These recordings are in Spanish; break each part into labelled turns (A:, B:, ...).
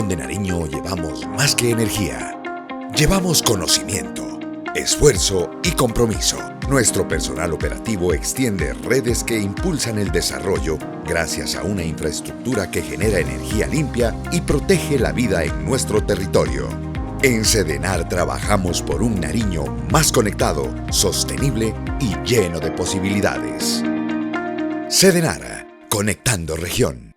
A: Rincón de Nariño llevamos más que energía. Llevamos conocimiento, esfuerzo y compromiso. Nuestro personal operativo extiende redes que impulsan el desarrollo gracias a una infraestructura que genera energía limpia y protege la vida en nuestro territorio. En Sedenar trabajamos por un Nariño más conectado, sostenible y lleno de posibilidades. Sedenar, conectando región.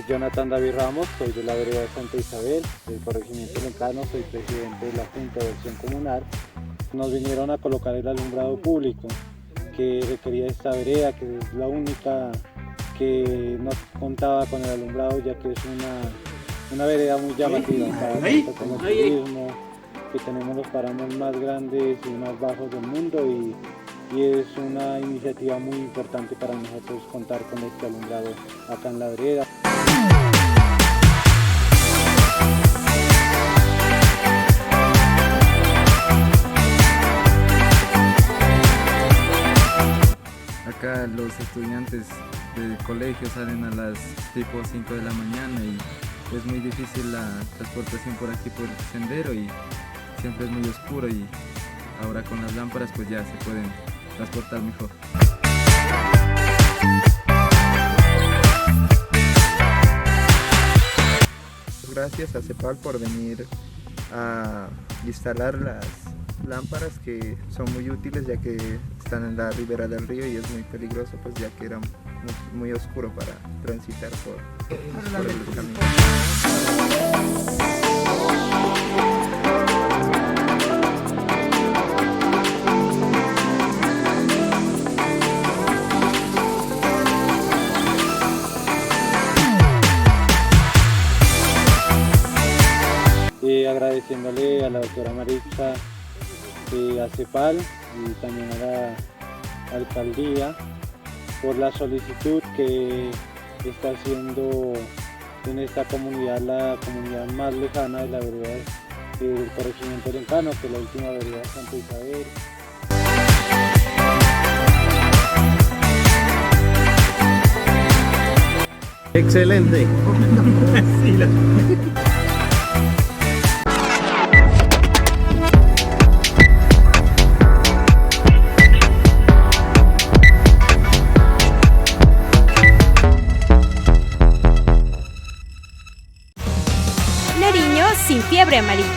B: Jonathan David Ramos, soy de la vereda de Santa Isabel, del corregimiento Lencano, soy presidente de la Junta de Acción Comunal. Nos vinieron a colocar el alumbrado público que requería esta vereda, que es la única que no contaba con el alumbrado, ya que es una vereda muy llamativa para el turismo, que tenemos los páramos más grandes y más bajos del mundo y es una iniciativa muy importante para nosotros contar con este alumbrado acá en la vereda.
C: Acá los estudiantes del colegio salen a las tipo 5 de la mañana y es muy difícil la transportación por aquí por el sendero y siempre es muy oscuro, y ahora con las lámparas pues ya se pueden transportar mejor.
D: Gracias a CEPAL por venir a instalar las lámparas, que son muy útiles ya que están en la ribera del río y es muy peligroso, pues ya que era muy oscuro para transitar por el camino.
B: Agradeciéndole a la doctora Maritza, a CEPAL y también a la alcaldía por la solicitud que está haciendo en esta comunidad, la comunidad más lejana de la vereda del corregimiento Lencano, que es la última vereda de Santa Isabel.
E: Excelente.
F: Nariño sin fiebre amarilla.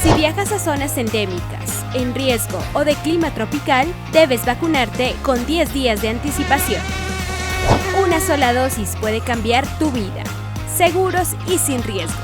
F: Si viajas a zonas endémicas, en riesgo o de clima tropical, debes vacunarte con 10 días de anticipación. Una sola dosis puede cambiar tu vida. Seguros y sin riesgo.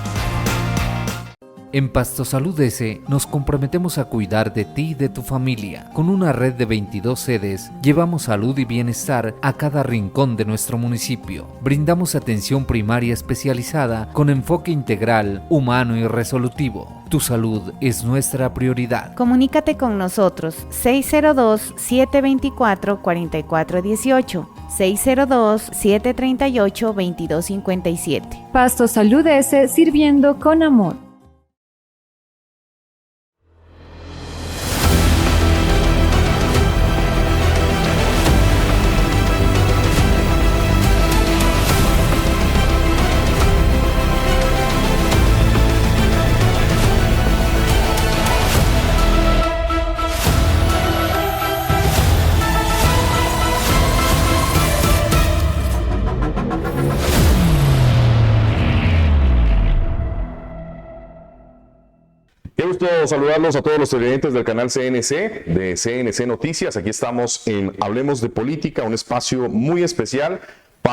G: En Pasto Salud S nos comprometemos a cuidar de ti y de tu familia. Con una red de 22 sedes, llevamos salud y bienestar a cada rincón de nuestro municipio. Brindamos atención primaria especializada con enfoque integral, humano y resolutivo. Tu salud es nuestra prioridad.
H: Comunícate con nosotros 602-724-4418, 602-738-2257.
I: Pasto Salud S, sirviendo con amor.
J: Qué gusto saludarlos a todos los televidentes del canal CNC, de CNC Noticias. Aquí estamos en Hablemos de Política, un espacio muy especial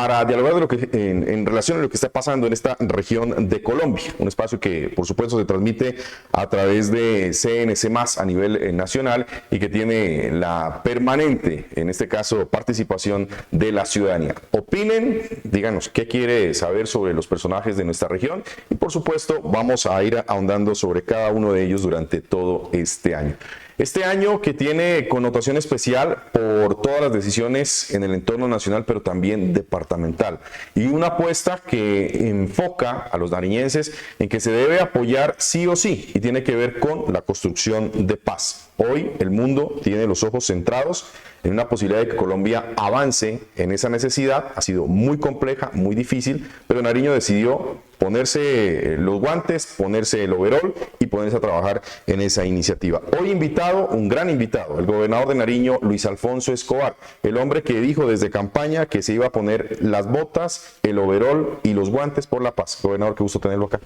J: para dialogar de lo que, en relación a lo que está pasando en esta región de Colombia, un espacio que por supuesto se transmite a través de CNC+, a nivel nacional, y que tiene la permanente, en este caso, participación de la ciudadanía. Opinen, díganos qué quiere saber sobre los personajes de nuestra región, y por supuesto vamos a ir ahondando sobre cada uno de ellos durante todo este año. Este año que tiene connotación especial por todas las decisiones en el entorno nacional, pero también departamental. Y una apuesta que enfoca a los nariñenses en que se debe apoyar sí o sí, y tiene que ver con la construcción de paz. Hoy el mundo tiene los ojos centrados en una posibilidad de que Colombia avance en esa necesidad. Ha sido muy compleja, muy difícil, pero Nariño decidió ponerse los guantes, ponerse el overol y ponerse a trabajar en esa iniciativa. Hoy invitado, un gran invitado, el gobernador de Nariño, Luis Alfonso Escobar, el hombre que dijo desde campaña que se iba a poner las botas, el overol y los guantes por la paz. Gobernador, qué gusto tenerlo acá.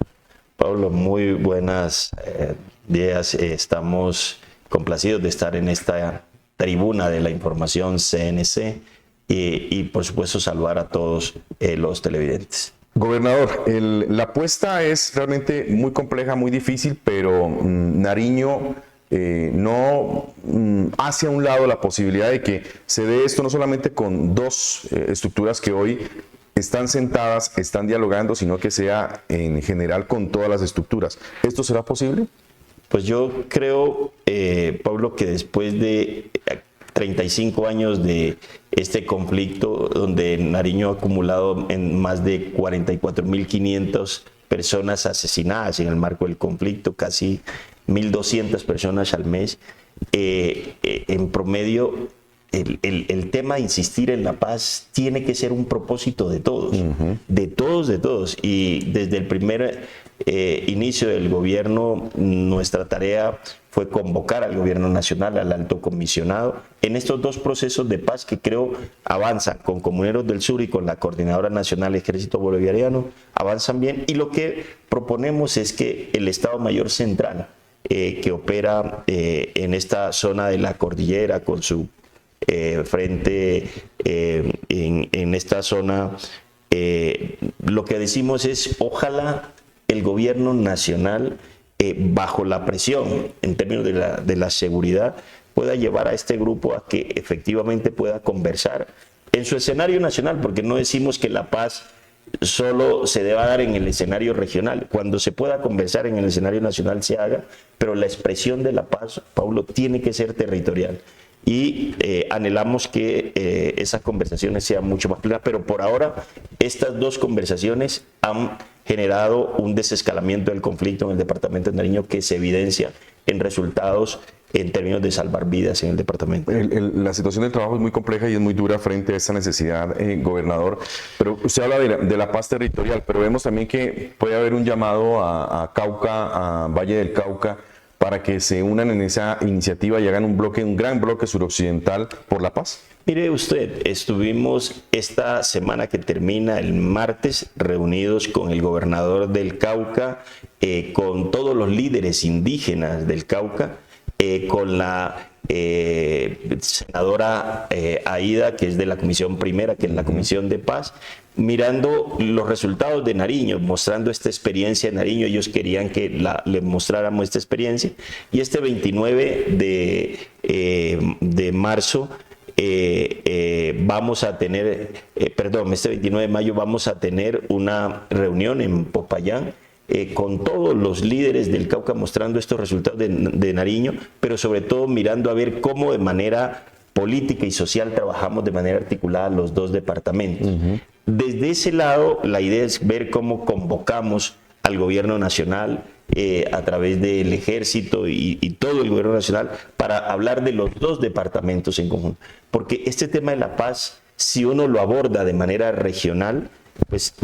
E: Pablo, muy buenos días. Estamos complacidos de estar en esta tribuna de la información CNC y por supuesto saludar a todos los televidentes.
J: Gobernador, la apuesta es realmente muy compleja, muy difícil, pero Nariño no hace a un lado la posibilidad de que se dé esto no solamente con dos estructuras que hoy están sentadas, están dialogando, sino que sea en general con todas las estructuras. ¿Esto será posible?
E: Pues yo creo, Pablo, que después de 35 años de este conflicto, donde Nariño ha acumulado en más de 44.500 personas asesinadas en el marco del conflicto, casi 1.200 personas al mes, en promedio el tema de insistir en la paz tiene que ser un propósito de todos, de todos. Y desde el primer inicio del gobierno, nuestra tarea fue convocar al gobierno nacional, al alto comisionado, en estos dos procesos de paz que creo avanzan con Comuneros del Sur y con la Coordinadora Nacional Ejército Bolivariano, avanzan bien, y lo que proponemos es que el Estado Mayor Central, que opera en esta zona de la cordillera con su frente en esta zona, lo que decimos es ojalá el gobierno nacional, bajo la presión en términos de la seguridad, pueda llevar a este grupo a que efectivamente pueda conversar en su escenario nacional, porque no decimos que la paz solo se deba dar en el escenario regional. Cuando se pueda conversar en el escenario nacional se haga, pero la expresión de la paz, Paulo, tiene que ser territorial. Y anhelamos que esas conversaciones sean mucho más plenas, pero por ahora estas dos conversaciones han generado un desescalamiento del conflicto en el departamento de Nariño que se evidencia en resultados en términos de salvar vidas en el departamento.
J: La situación del trabajo es muy compleja y es muy dura frente a esta necesidad, gobernador, pero usted habla de la paz territorial, pero vemos también que puede haber un llamado a Cauca, a Valle del Cauca, para que se unan en esa iniciativa y hagan un gran bloque suroccidental por la paz.
E: Mire usted, estuvimos esta semana que termina el martes reunidos con el gobernador del Cauca, con todos los líderes indígenas del Cauca, con la senadora Aida, que es de la Comisión Primera, que es la Comisión de Paz, mirando los resultados de Nariño, mostrando esta experiencia de Nariño. Ellos querían que le mostráramos esta experiencia, y este 29 de marzo vamos a tener, este 29 de mayo vamos a tener una reunión en Popayán con todos los líderes del Cauca, mostrando estos resultados de Nariño, pero sobre todo mirando a ver cómo de manera política y social trabajamos de manera articulada los dos departamentos. Desde ese lado, la idea es ver cómo convocamos al gobierno nacional a través del ejército y todo el gobierno nacional para hablar de los dos departamentos en conjunto. Porque este tema de la paz, si uno lo aborda de manera regional, pues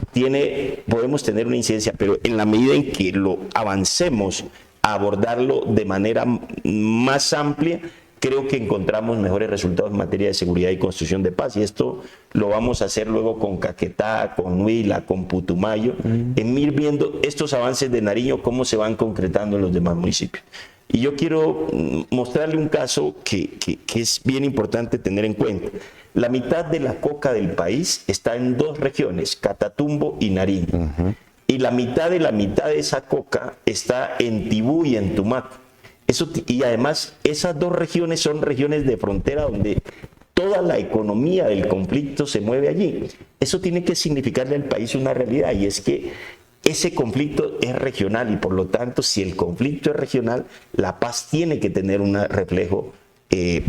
E: podemos tener una incidencia, pero en la medida en que lo avancemos a abordarlo de manera más amplia, creo que encontramos mejores resultados en materia de seguridad y construcción de paz. Y esto lo vamos a hacer luego con Caquetá, con Huila, con Putumayo, en ir viendo estos avances de Nariño, cómo se van concretando en los demás municipios. Y yo quiero mostrarle un caso que es bien importante tener en cuenta. La mitad de la coca del país está en 2 regiones, Catatumbo y Nariño. Y la mitad de esa coca está en Tibú y en Tumaco. Y además, esas 2 regiones son regiones de frontera donde toda la economía del conflicto se mueve allí. Eso tiene que significarle al país una realidad, y es que ese conflicto es regional, y por lo tanto, si el conflicto es regional, la paz tiene que tener un reflejo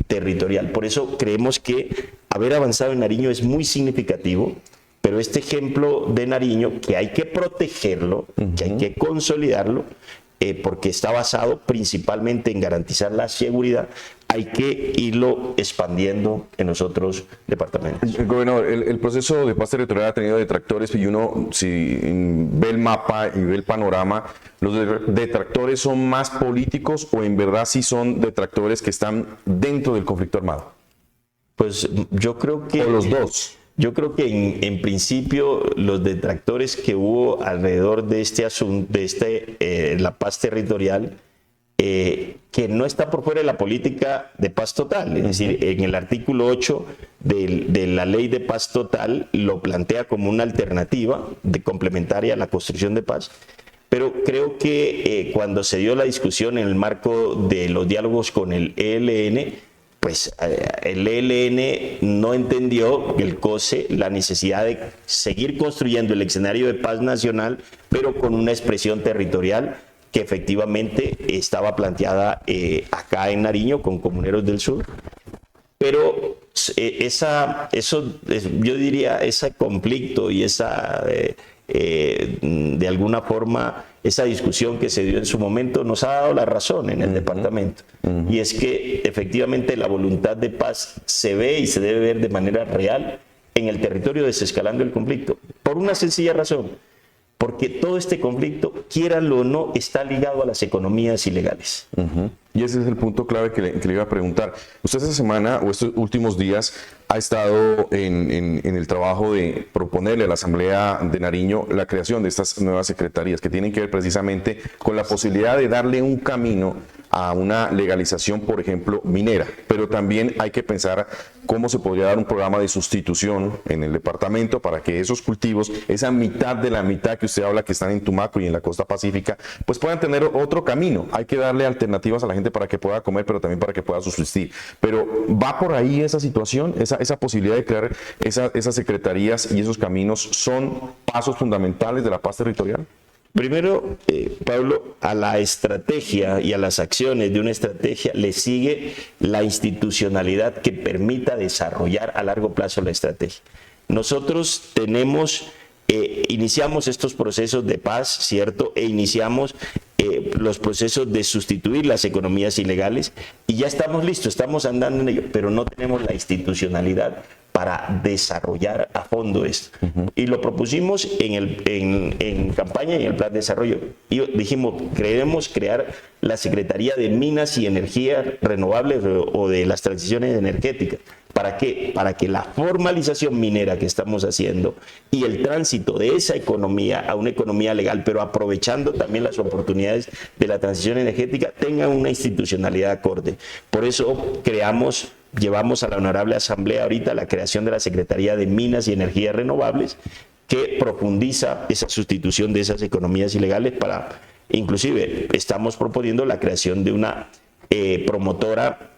E: territorial. Por eso creemos que haber avanzado en Nariño es muy significativo, pero este ejemplo de Nariño, que hay que protegerlo, que hay que consolidarlo, porque está basado principalmente en garantizar la seguridad, hay que irlo expandiendo en los otros departamentos.
J: Gobernador, el proceso de paz territorial ha tenido detractores, y uno, si ve el mapa y ve el panorama, ¿los detractores son más políticos o en verdad sí son detractores que están dentro del conflicto armado?
E: Pues yo creo que...
J: ¿O los dos?
E: Yo creo que en principio los detractores que hubo alrededor de este asunto, de la paz territorial, que no está por fuera de la política de paz total. Es decir, en el artículo 8 de la ley de paz total lo plantea como una alternativa complementaria a la construcción de paz. Pero creo que cuando se dio la discusión en el marco de los diálogos con el ELN, pues el ELN no entendió, el COSE, la necesidad de seguir construyendo el escenario de paz nacional, pero con una expresión territorial que efectivamente estaba planteada acá en Nariño con Comuneros del Sur. Pero yo diría, ese conflicto y de alguna forma, esa discusión que se dio en su momento nos ha dado la razón en el departamento. Y es que efectivamente la voluntad de paz se ve y se debe ver de manera real en el territorio, desescalando el conflicto. Por una sencilla razón, porque todo este conflicto, quieranlo o no, está ligado a las economías ilegales.
J: Y ese es el punto clave que le iba a preguntar. Usted esta semana o estos últimos días ha estado en el trabajo de proponerle a la Asamblea de Nariño la creación de estas nuevas secretarías que tienen que ver precisamente con la posibilidad de darle un camino a una legalización, por ejemplo, minera. Pero también hay que pensar cómo se podría dar un programa de sustitución en el departamento para que esos cultivos, esa mitad de la mitad que usted habla que están en Tumaco y en la costa pacífica, pues puedan tener otro camino. Hay que darle alternativas a la gente para que pueda comer, pero también para que pueda subsistir. Pero ¿va por ahí esa situación? Esa posibilidad de crear esas secretarías y esos caminos son pasos fundamentales de la paz territorial.
E: Primero, Pablo, a la estrategia y a las acciones de una estrategia le sigue la institucionalidad que permita desarrollar a largo plazo la estrategia. Nosotros iniciamos estos procesos de paz, ¿cierto? E iniciamos los procesos de sustituir las economías ilegales y ya estamos listos, estamos andando en ello, pero no tenemos la institucionalidad para desarrollar a fondo esto. Y lo propusimos en campaña y en el plan de desarrollo. Y dijimos, queremos crear la Secretaría de Minas y Energías Renovables o de las transiciones energéticas. ¿Para qué? Para que la formalización minera que estamos haciendo y el tránsito de esa economía a una economía legal, pero aprovechando también las oportunidades de la transición energética, tengan una institucionalidad acorde. Por eso llevamos a la Honorable Asamblea ahorita la creación de la Secretaría de Minas y Energías Renovables, que profundiza esa sustitución de esas economías ilegales inclusive estamos proponiendo la creación de una promotora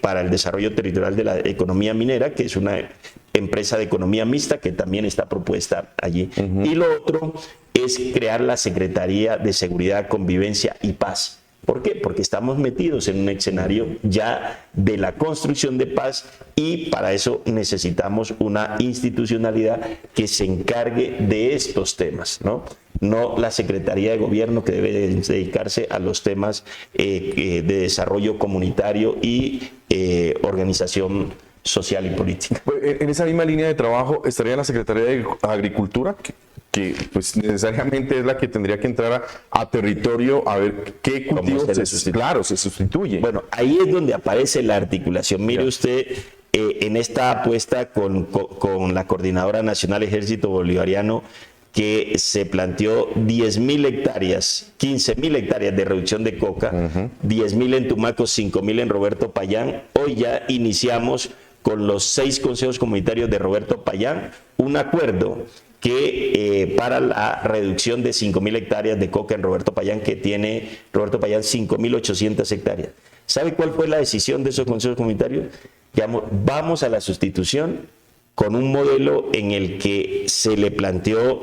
E: para el desarrollo territorial de la economía minera, que es una empresa de economía mixta que también está propuesta allí. Y lo otro es crear la Secretaría de Seguridad, Convivencia y Paz. ¿Por qué? Porque estamos metidos en un escenario ya de la construcción de paz y para eso necesitamos una institucionalidad que se encargue de estos temas, ¿no? No la Secretaría de Gobierno, que debe dedicarse a los temas de desarrollo comunitario y organización social y política.
J: En esa misma línea de trabajo estaría la Secretaría de Agricultura, que pues necesariamente es la que tendría que entrar a territorio a ver qué cultivos se sustituye.
E: Bueno, ahí es donde aparece la articulación. Mire usted, en esta apuesta con la Coordinadora Nacional Ejército Bolivariano, que se planteó 10.000 hectáreas, 15.000 hectáreas de reducción de coca, 10.000 en Tumaco, 5.000 en Roberto Payán. Hoy ya iniciamos con los 6 consejos comunitarios de Roberto Payán un acuerdo que para la reducción de 5.000 hectáreas de coca en Roberto Payán, que tiene Roberto Payán 5.800 hectáreas. ¿Sabe cuál fue la decisión de esos consejos comunitarios? Vamos a la sustitución con un modelo en el que se le planteó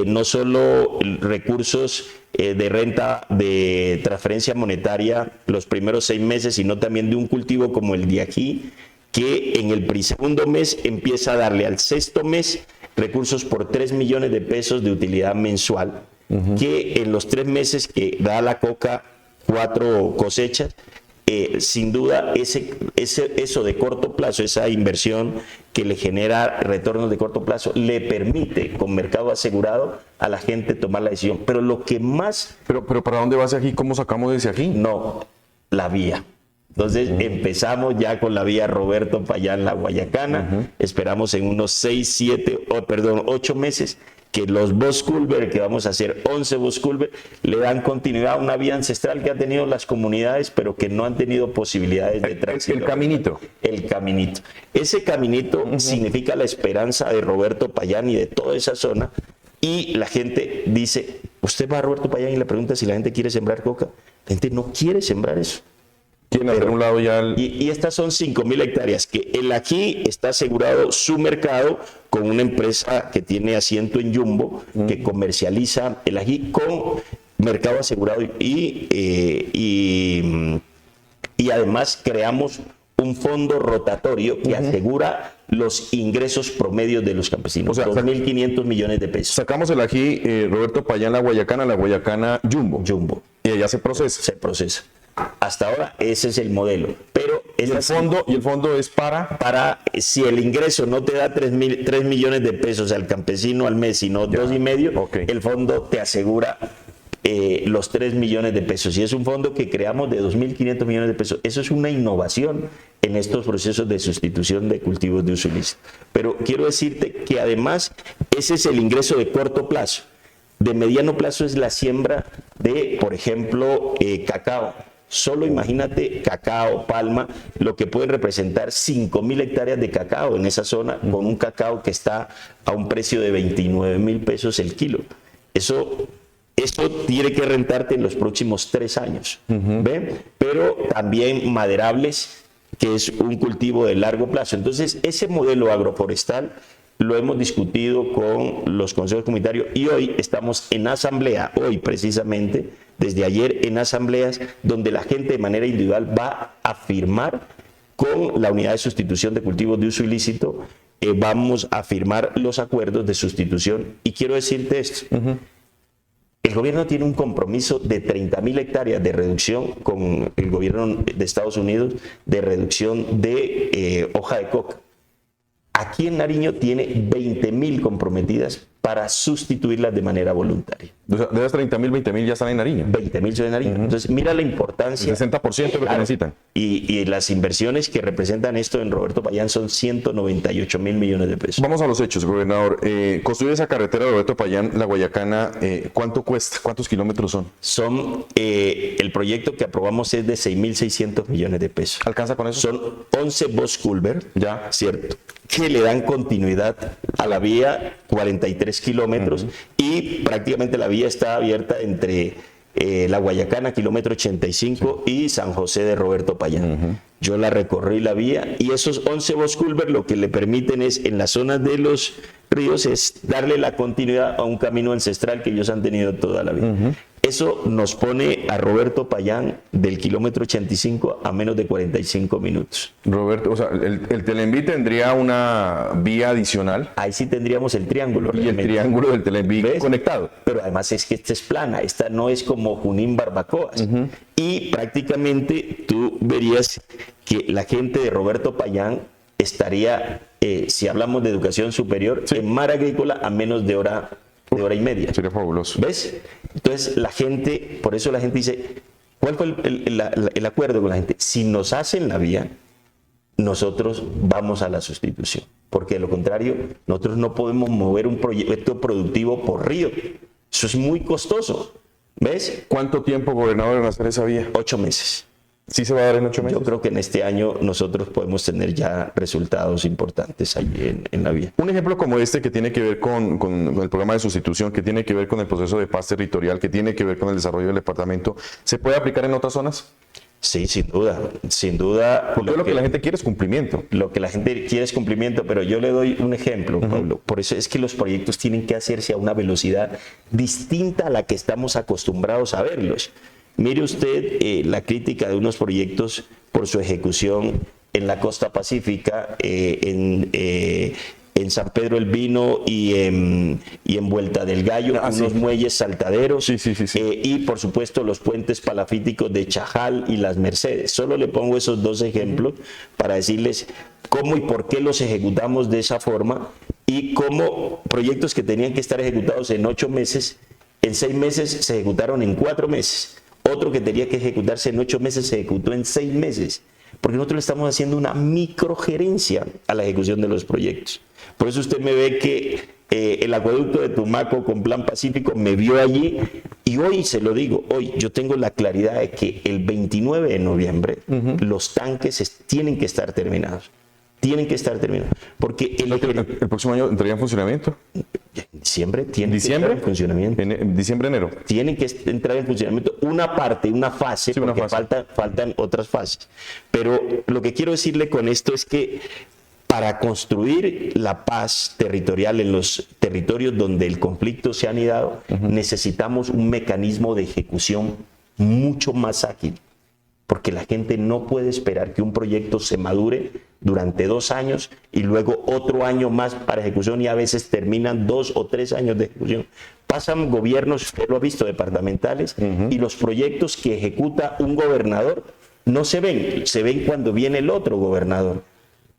E: no solo recursos de renta de transferencia monetaria los primeros 6 meses, sino también de un cultivo como el de aquí, que en el segundo mes empieza a darle al 6º mes recursos por 3 millones de pesos de utilidad mensual, que en los 3 meses que da la coca 4 cosechas, sin duda eso de corto plazo, esa inversión que le genera retornos de corto plazo, le permite con mercado asegurado a la gente tomar la decisión. Pero lo que más...
J: Pero ¿para dónde va Siají? ¿Cómo sacamos de Siají?
E: No, la vía. Entonces empezamos ya con la vía Roberto Payán, La Guayacana. Esperamos en unos 8 meses que los Bos Culver, que vamos a hacer 11 Bos Culver, le dan continuidad a una vía ancestral que han tenido las comunidades, pero que no han tenido posibilidades de tránsito.
J: El caminito.
E: El caminito. Ese caminito significa la esperanza de Roberto Payán y de toda esa zona. Y la gente dice, usted va a Roberto Payán y le pregunta si la gente quiere sembrar coca. La gente no quiere sembrar eso.
J: ¿Quieren hacer un lado ya?
E: Y estas son 5.000 hectáreas, que el ají está asegurado su mercado con una empresa que tiene asiento en Jumbo, que comercializa el ají con mercado asegurado y además creamos un fondo rotatorio que asegura los ingresos promedios de los campesinos, o sea, 2.500 millones de pesos.
J: Sacamos el ají Roberto Payán, La Guayacana, Jumbo. Y allá se procesa.
E: Se procesa. Hasta ahora ese es el modelo, pero
J: ¿Y el fondo es para
E: si el ingreso no te da 3 millones de pesos al campesino al mes, sino 2,5, el fondo te asegura los 3 millones de pesos, y es un fondo que creamos de 2.500 millones de pesos. Eso es una innovación en estos procesos de sustitución de cultivos de uso ilícito. Pero quiero decirte que además ese es el ingreso de corto plazo. De mediano plazo es la siembra de, por ejemplo, cacao. Solo imagínate cacao, palma, lo que pueden representar 5.000 hectáreas de cacao en esa zona, con un cacao que está a un precio de 29.000 pesos el kilo. Eso tiene que rentarte en los próximos 3 años. ¿Ven? Pero también maderables, que es un cultivo de largo plazo. Entonces, ese modelo agroforestal lo hemos discutido con los consejos comunitarios y hoy estamos en asamblea, hoy precisamente, desde ayer en asambleas, donde la gente de manera individual va a firmar con la unidad de sustitución de cultivos de uso ilícito, vamos a firmar los acuerdos de sustitución. Y quiero decirte esto, el gobierno tiene un compromiso de 30.000 hectáreas de reducción con el gobierno de Estados Unidos, de reducción de hoja de coca. Aquí en Nariño tiene 20.000 comprometidas para sustituirlas de manera voluntaria.
J: De esas 30.000, 20.000 ya están en Nariño.
E: 20.000 son en Nariño. Entonces, mira la importancia.
J: El 60% de lo que necesitan.
E: Y las inversiones que representan esto en Roberto Payán son 198.000 millones de pesos.
J: Vamos a los hechos, gobernador. Construir esa carretera de Roberto Payán, La Guayacana, ¿cuánto cuesta? ¿Cuántos kilómetros son?
E: El proyecto que aprobamos es de 6.600 millones de pesos.
J: ¿Alcanza con eso?
E: Son 11 Bos Culver,
J: ya,
E: ¿cierto?, que le dan continuidad a la vía, 43 kilómetros, y prácticamente la vía está abierta entre La Guayacana, kilómetro 85, y San José de Roberto Payán. Yo la recorrí la vía, y esos 11 Bos Culver lo que le permiten es, en las zonas de los ríos, es darle la continuidad a un camino ancestral que ellos han tenido toda la vida. Eso nos pone a Roberto Payán del kilómetro 85 a menos de 45 minutos.
J: Roberto, o sea, el Telenví tendría una vía adicional.
E: Ahí sí tendríamos el triángulo.
J: Y realmente el triángulo del Telenví, ¿ves?, conectado.
E: Pero además es que esta es plana, esta no es como Junín Barbacoas. Y prácticamente tú verías que la gente de Roberto Payán estaría, si hablamos de educación superior, en mar agrícola a menos de hora y media.
J: Sería fabuloso.
E: ¿Ves? Entonces la gente, por eso la gente dice, ¿cuál fue el acuerdo con la gente? Si nos hacen la vía, nosotros vamos a la sustitución. Porque de lo contrario, nosotros no podemos mover un proyecto productivo por río. Eso es muy costoso. ¿Ves?
J: ¿Cuánto tiempo, gobernador, en hacer esa vía?
E: 8 meses.
J: ¿Sí se va a dar en 8 meses?
E: Yo creo que en este año nosotros podemos tener ya resultados importantes ahí en la vía.
J: Un ejemplo como este que tiene que ver con el programa de sustitución, que tiene que ver con el proceso de paz territorial, que tiene que ver con el desarrollo del departamento, ¿se puede aplicar en otras zonas?
E: Sí, sin duda, sin duda.
J: Porque lo que la gente quiere es cumplimiento.
E: Lo que la gente quiere es cumplimiento, pero yo le doy un ejemplo, Pablo. Por eso es que los proyectos tienen que hacerse a una velocidad distinta a la que estamos acostumbrados a verlos. Mire usted la crítica de unos proyectos por su ejecución en la costa pacífica, en San Pedro el Vino y en Vuelta del Gallo, unos muelles saltaderos y por supuesto los puentes palafíticos de Chajal y Las Mercedes. Solo le pongo esos dos ejemplos para decirles cómo y por qué los ejecutamos de esa forma y cómo proyectos que tenían que estar ejecutados en 8 meses, en 6 meses se ejecutaron en 4 meses. Otro que tenía que ejecutarse en 8 meses se ejecutó en 6 meses. Porque nosotros le estamos haciendo una microgerencia a la ejecución de los proyectos. Por eso usted me ve que el acueducto de Tumaco con Plan Pacífico me vio allí y hoy se lo digo, hoy yo tengo la claridad de que el 29 de noviembre los tanques tienen que estar terminados. Tienen que estar terminados. Porque
J: el próximo año entraría en funcionamiento.
E: En diciembre tienen que entrar en funcionamiento.
J: En diciembre, enero.
E: Tienen que entrar en funcionamiento una parte, una fase, porque faltan otras fases. Pero lo que quiero decirle con esto es que para construir la paz territorial en los territorios donde el conflicto se ha anidado, necesitamos un mecanismo de ejecución mucho más ágil. Porque la gente no puede esperar que un proyecto se madure durante 2 años y luego otro año más para ejecución y a veces terminan 2 o 3 años de ejecución. Pasan gobiernos, usted lo ha visto, departamentales y los proyectos que ejecuta un gobernador no se ven cuando viene el otro gobernador.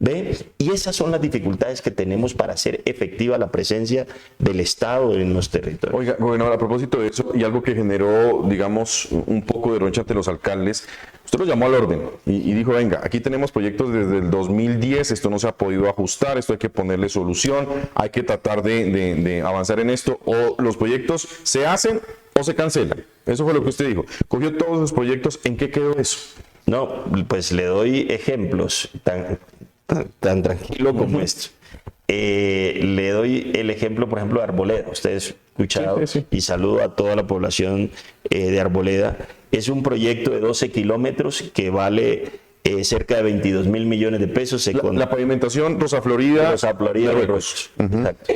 E: ¿Ve? Y esas son las dificultades que tenemos para hacer efectiva la presencia del Estado en los territorios.
J: Oiga, gobernador, a propósito de eso, y algo que generó, digamos, un poco de roncha ante los alcaldes, usted lo llamó al orden y dijo, venga, aquí tenemos proyectos desde el 2010, esto no se ha podido ajustar, esto hay que ponerle solución, hay que tratar de avanzar en esto, o los proyectos se hacen o se cancelan. Eso fue lo que usted dijo. Cogió todos los proyectos, ¿en qué quedó eso?
E: No, pues le doy ejemplos tan tranquilo como esto. Le doy el ejemplo, por ejemplo, de Arboleda. Ustedes han escuchado y saludo a toda la población de Arboleda. Es un proyecto de 12 kilómetros que vale cerca de 22.000 millones de pesos.
J: La pavimentación Rosa Florida
E: de Rosos. Exacto.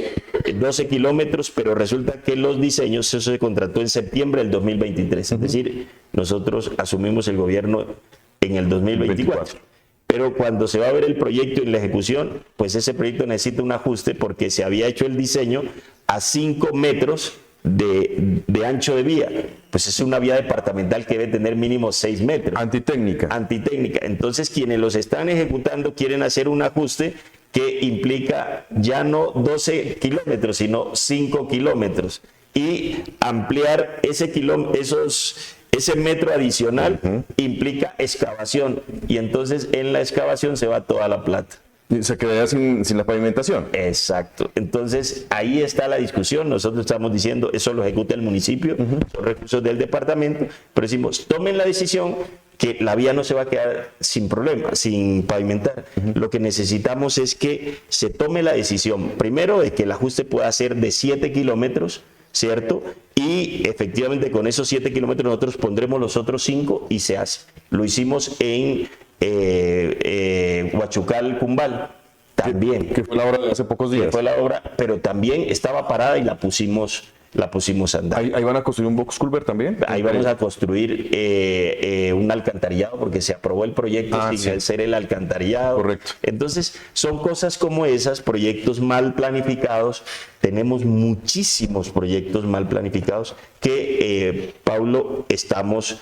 E: 12 kilómetros, pero resulta que los diseños, eso se contrató en septiembre del 2023. Es decir, nosotros asumimos el gobierno en el 2024. Pero cuando se va a ver el proyecto y la ejecución, pues ese proyecto necesita un ajuste porque se había hecho el diseño a 5 metros de ancho de vía. Pues es una vía departamental que debe tener mínimo 6 metros.
J: Antitécnica.
E: Entonces quienes los están ejecutando quieren hacer un ajuste que implica ya no 12 kilómetros, sino 5 kilómetros. Y ampliar ese metro adicional implica excavación y entonces en la excavación se va toda la plata.
J: Se quedaría sin la pavimentación.
E: Exacto. Entonces ahí está la discusión. Nosotros estamos diciendo eso lo ejecuta el municipio, son recursos del departamento, pero decimos tomen la decisión que la vía no se va a quedar sin problema, sin pavimentar. Lo que necesitamos es que se tome la decisión primero de que el ajuste pueda ser de 7 kilómetros, ¿cierto? Y efectivamente con esos 7 kilómetros nosotros pondremos los otros 5 y se hace. Lo hicimos en Huachucal, Cumbal, también.
J: Que fue la obra de hace pocos días.
E: Fue la obra, pero también estaba parada y la pusimos a andar.
J: ¿Ahí van a construir un box culvert también?
E: Ahí vamos a construir un alcantarillado porque se aprobó el proyecto sin hacer el alcantarillado.
J: Correcto.
E: Entonces, son cosas como esas, proyectos mal planificados. Tenemos muchísimos proyectos mal planificados que, Paulo, estamos...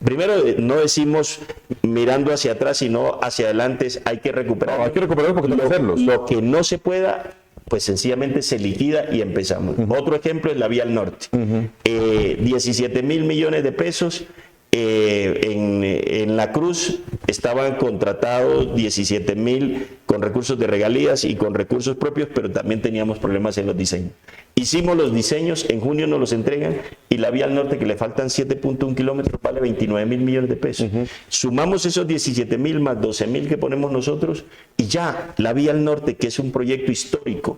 E: primero no decimos mirando hacia atrás, sino hacia adelante, hay que recuperar.
J: No, hay que recuperarlos porque tenemos que hacerlos.
E: Lo que no se pueda, pues sencillamente se liquida y empezamos. Otro ejemplo es la vía al norte. 17.000 millones de pesos en En La Cruz estaban contratados 17.000 con recursos de regalías y con recursos propios, pero también teníamos problemas en los diseños. Hicimos los diseños, en junio nos los entregan y la vía al norte, que le faltan 7.1 kilómetros, vale 29.000 millones de pesos. Sumamos esos 17.000 más 12.000 que ponemos nosotros y ya la vía al norte, que es un proyecto histórico,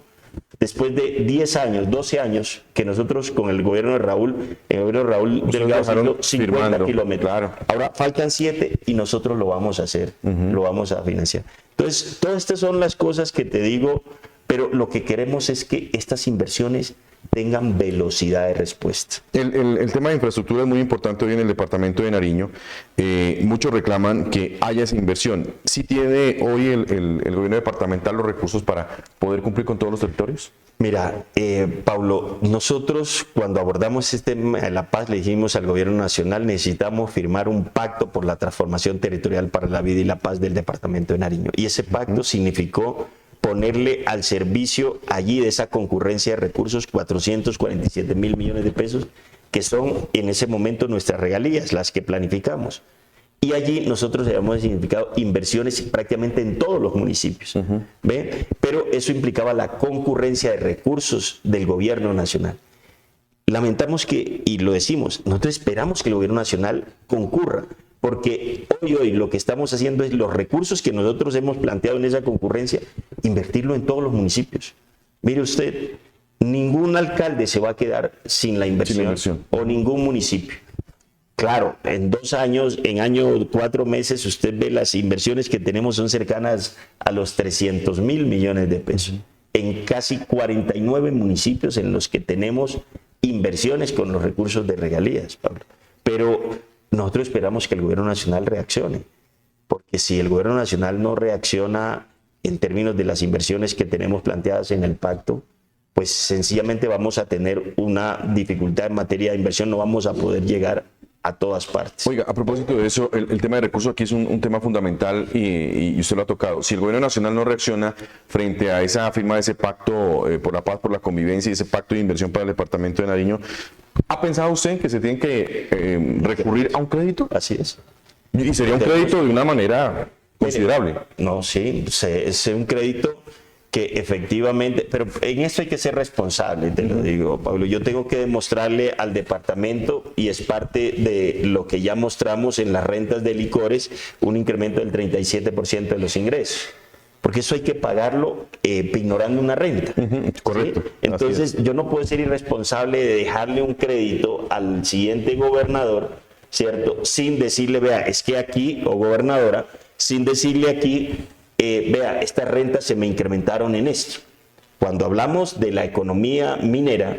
E: después de 10 años, 12 años, que nosotros con el gobierno de Raúl, Delgado, 50 kilómetros. Claro. Ahora faltan 7 y nosotros lo vamos a hacer, lo vamos a financiar. Entonces, todas estas son las cosas que te digo, pero lo que queremos es que estas inversiones tengan velocidad de respuesta.
J: El tema de infraestructura es muy importante hoy en el departamento de Nariño. Muchos reclaman que haya esa inversión. ¿Sí tiene hoy el gobierno departamental los recursos para poder cumplir con todos los territorios?
E: Mira, Pablo, nosotros cuando abordamos este tema de la paz le dijimos al gobierno nacional: necesitamos firmar un pacto por la transformación territorial para la vida y la paz del departamento de Nariño. Y ese pacto significó ponerle al servicio allí de esa concurrencia de recursos 447.000 millones de pesos, que son en ese momento nuestras regalías, las que planificamos. Y allí nosotros habíamos significado inversiones prácticamente en todos los municipios. ¿Ve? Pero eso implicaba la concurrencia de recursos del gobierno nacional. Lamentamos que, y lo decimos, nosotros esperamos que el gobierno nacional concurra, porque hoy lo que estamos haciendo es los recursos que nosotros hemos planteado en esa concurrencia, invertirlo en todos los municipios. Mire usted, ningún alcalde se va a quedar sin la inversión. O ningún municipio. Claro, en 2 años, en año 4 meses, usted ve las inversiones que tenemos son cercanas a los 300.000 millones de pesos. En casi 49 municipios en los que tenemos inversiones con los recursos de regalías, Pablo. Pero nosotros esperamos que el gobierno nacional reaccione, porque si el gobierno nacional no reacciona en términos de las inversiones que tenemos planteadas en el pacto, pues sencillamente vamos a tener una dificultad en materia de inversión, no vamos a poder llegar a todas partes.
J: Oiga, a propósito de eso, el tema de recursos aquí es un tema fundamental y usted lo ha tocado. Si el gobierno nacional no reacciona frente a esa firma de ese pacto por la paz, por la convivencia y ese pacto de inversión para el departamento de Nariño, ¿ha pensado usted que se tiene que recurrir a un crédito?
E: Así es.
J: Y sería un crédito de una manera considerable.
E: No, sí, es un crédito que efectivamente, pero en esto hay que ser responsable, te lo digo, Pablo. Yo tengo que demostrarle al departamento, y es parte de lo que ya mostramos en las rentas de licores, un incremento del 37% de los ingresos. Porque eso hay que pagarlo ignorando una renta.
J: Correcto.
E: ¿Sí? Entonces, yo no puedo ser irresponsable de dejarle un crédito al siguiente gobernador, ¿cierto? Sin decirle, vea, es que aquí, o gobernadora, sin decirle aquí, vea, estas rentas se me incrementaron en esto. Cuando hablamos de la economía minera,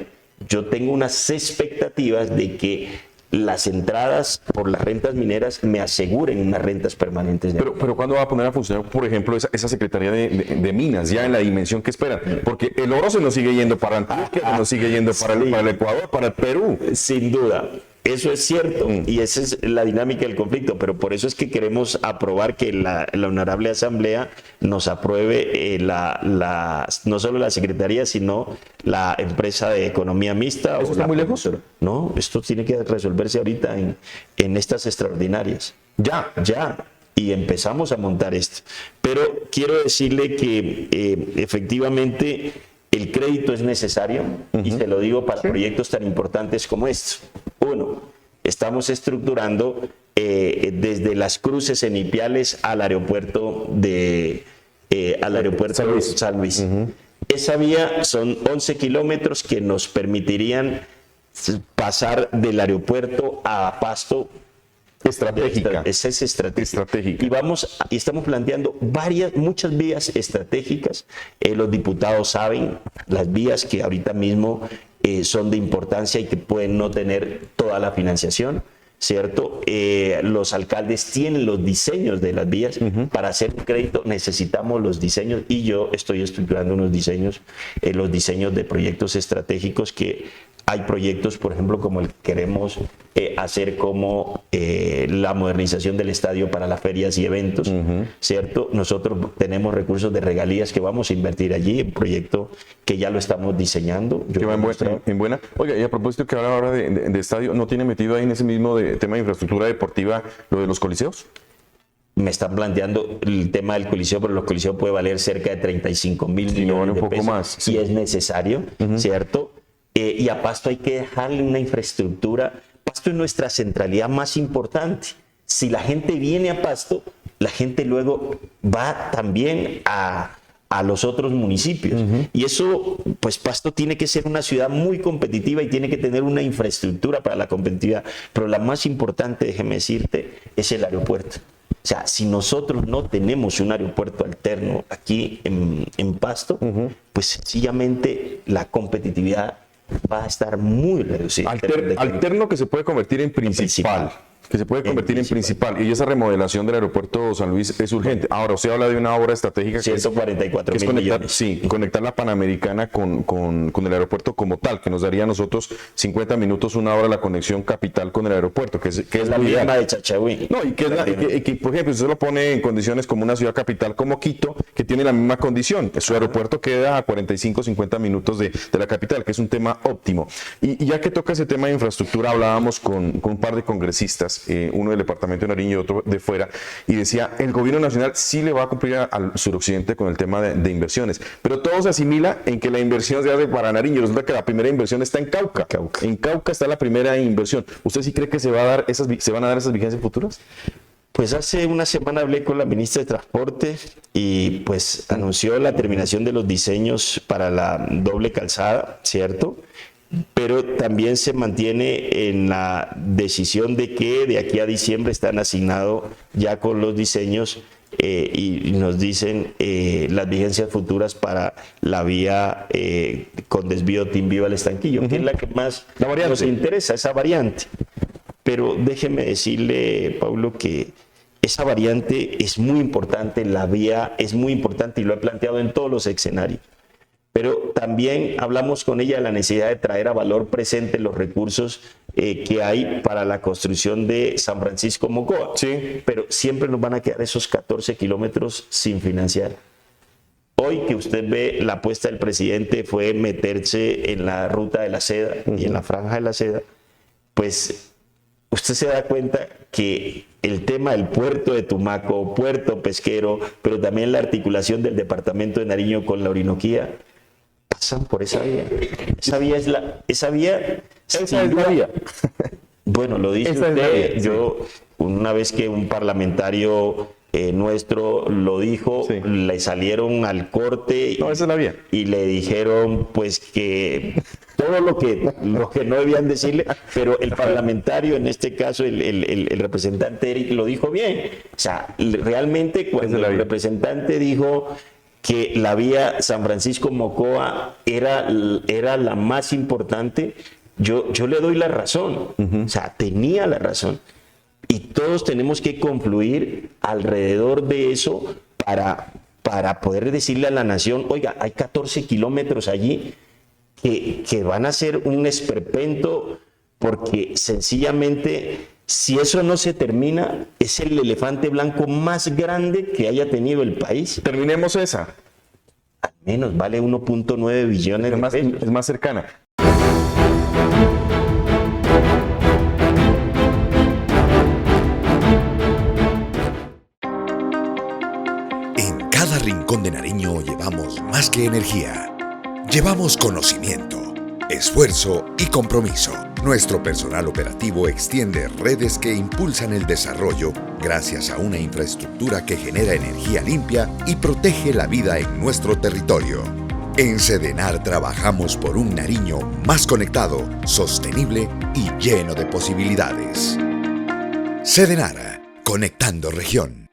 E: yo tengo unas expectativas de que las entradas por las rentas mineras me aseguren unas rentas permanentes.
J: Pero ¿cuándo va a poner a funcionar, por ejemplo, esa Secretaría de Minas, ya en la dimensión que esperan? Porque el oro se nos sigue yendo para Antioquia, se nos sigue yendo para el Ecuador, para el Perú.
E: Sin duda. Eso es cierto y esa es la dinámica del conflicto, pero por eso es que queremos aprobar que la Honorable Asamblea nos apruebe no solo la Secretaría, sino la empresa de economía mixta.
J: ¿Eso está muy lejos?
E: No, esto tiene que resolverse ahorita en estas extraordinarias. Ya. Y empezamos a montar esto. Pero quiero decirle que efectivamente el crédito es necesario y se lo digo para proyectos tan importantes como estos. Uno, estamos estructurando desde las cruces en Ipiales al aeropuerto San Luis. Esa vía son 11 kilómetros que nos permitirían pasar del aeropuerto a Pasto.
J: Estratégica.
E: Esa es estratégica. Y estamos planteando muchas vías estratégicas. Los diputados saben las vías que ahorita mismo son de importancia y que pueden no tener toda la financiación, ¿cierto? Los alcaldes tienen los diseños de las vías. Para hacer un crédito necesitamos los diseños y yo estoy estructurando unos diseños, los diseños de proyectos estratégicos que Hay proyectos, por ejemplo, como el que queremos hacer como la modernización del estadio para las ferias y eventos, ¿cierto? Nosotros tenemos recursos de regalías que vamos a invertir allí, un proyecto que ya lo estamos diseñando.
J: Que va en buena. Oiga, y a propósito que habla ahora de estadio, ¿no tiene metido ahí en ese mismo tema de infraestructura deportiva lo de los coliseos?
E: Me están planteando el tema del coliseo, pero los coliseos puede valer cerca de 35 mil millones de pesos. Más, sí. Si es necesario, ¿cierto? Y a Pasto hay que dejarle una infraestructura. Pasto es nuestra centralidad más importante. Si la gente viene a Pasto, la gente luego va también a los otros municipios. Y eso, pues Pasto tiene que ser una ciudad muy competitiva y tiene que tener una infraestructura para la competitividad. Pero la más importante, déjeme decirte, es el aeropuerto. O sea, si nosotros no tenemos un aeropuerto alterno aquí en Pasto, pues sencillamente la competitividad va a estar muy reducida.
J: Alterno que se puede convertir en principal. Que se puede convertir en principal. Y esa remodelación del aeropuerto San Luis es urgente. Ahora, usted habla de una obra estratégica
E: 144
J: que es conectar la Panamericana con el aeropuerto como tal, que nos daría a nosotros 50 minutos, una hora la conexión capital con el aeropuerto, que es
E: la misma de Chachagüí.
J: No, y que, por ejemplo, usted lo pone en condiciones como una ciudad capital como Quito, que tiene la misma condición. Su aeropuerto queda a 45, 50 minutos de la capital, que es un tema óptimo. Y ya que toca ese tema de infraestructura, hablábamos con un par de congresistas, uno del departamento de Nariño y otro de fuera, y decía, el gobierno nacional sí le va a cumplir al suroccidente con el tema de inversiones, pero todo se asimila en que la inversión se hace para Nariño. Resulta que la primera inversión está en Cauca. En Cauca está la primera inversión. ¿Usted sí cree que se van a dar esas vigencias futuras?
E: Pues hace una semana hablé con la ministra de Transporte y pues anunció la terminación de los diseños para la doble calzada, ¿cierto? Pero también se mantiene en la decisión de que de aquí a diciembre están asignados ya con los diseños y nos dicen las vigencias futuras para la vía con desvío Timbiva al Estanquillo, que es la que más nos interesa, esa variante. Pero déjeme decirle, Pablo, que esa variante es muy importante, la vía es muy importante y lo he planteado en todos los escenarios. Pero también hablamos con ella de la necesidad de traer a valor presente los recursos que hay para la construcción de San Francisco Mocoa.
J: Sí.
E: Pero siempre nos van a quedar esos 14 kilómetros sin financiar. Hoy que usted ve la apuesta del presidente fue meterse en la ruta de la seda y en la franja de la seda, pues usted se da cuenta que el tema del puerto de Tumaco, puerto pesquero, pero también la articulación del departamento de Nariño con la Orinoquía, pasan por esa vía. Esa vía. Bueno, lo dice usted. Yo, una vez que un parlamentario nuestro lo dijo, le salieron al corte.
J: No, esa es la vía.
E: Y le dijeron, pues, que todo lo que no debían decirle, pero el parlamentario, en este caso, el representante Eric, lo dijo bien. O sea, realmente cuando el representante dijo que la vía San Francisco Mocoa era la más importante, yo le doy la razón. O sea, tenía la razón. Y todos tenemos que confluir alrededor de eso para poder decirle a la nación, oiga, hay 14 kilómetros allí que van a ser un esperpento, porque sencillamente, si eso no se termina, es el elefante blanco más grande que haya tenido el país.
J: Terminemos esa.
E: Al menos vale 1.9 billones de pesos.
J: Es más cercana.
A: En cada rincón de Nariño llevamos más que energía. Llevamos conocimiento, esfuerzo y compromiso. Nuestro personal operativo extiende redes que impulsan el desarrollo gracias a una infraestructura que genera energía limpia y protege la vida en nuestro territorio. En Sedenar trabajamos por un Nariño más conectado, sostenible y lleno de posibilidades. Sedenar, conectando región.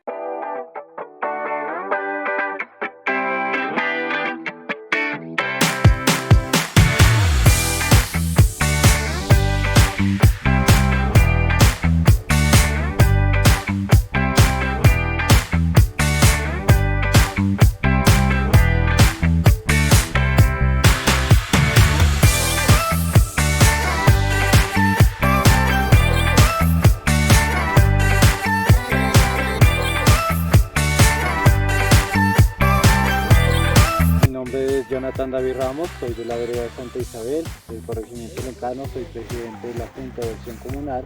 B: Jonathan David Ramos, soy de la vereda de Santa Isabel, del corregimiento Lencano, soy presidente de la Junta de Acción Comunal.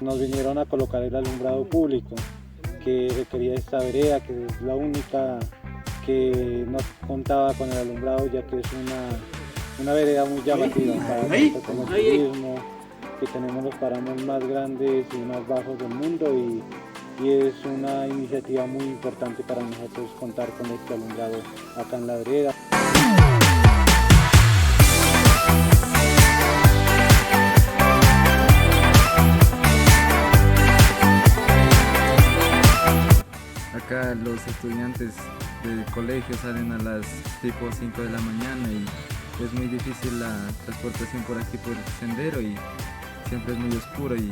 B: Nos vinieron a colocar el alumbrado público que requería esta vereda, que es la única que no contaba con el alumbrado, ya que es una vereda muy llamativa para nosotros como turismo, que tenemos los páramos más grandes y más bajos del mundo y es una iniciativa muy importante para nosotros contar con este alumbrado acá en la vereda.
C: Acá los estudiantes del colegio salen a las tipo 5 de la mañana y es muy difícil la transportación por aquí por el sendero y siempre es muy oscuro, y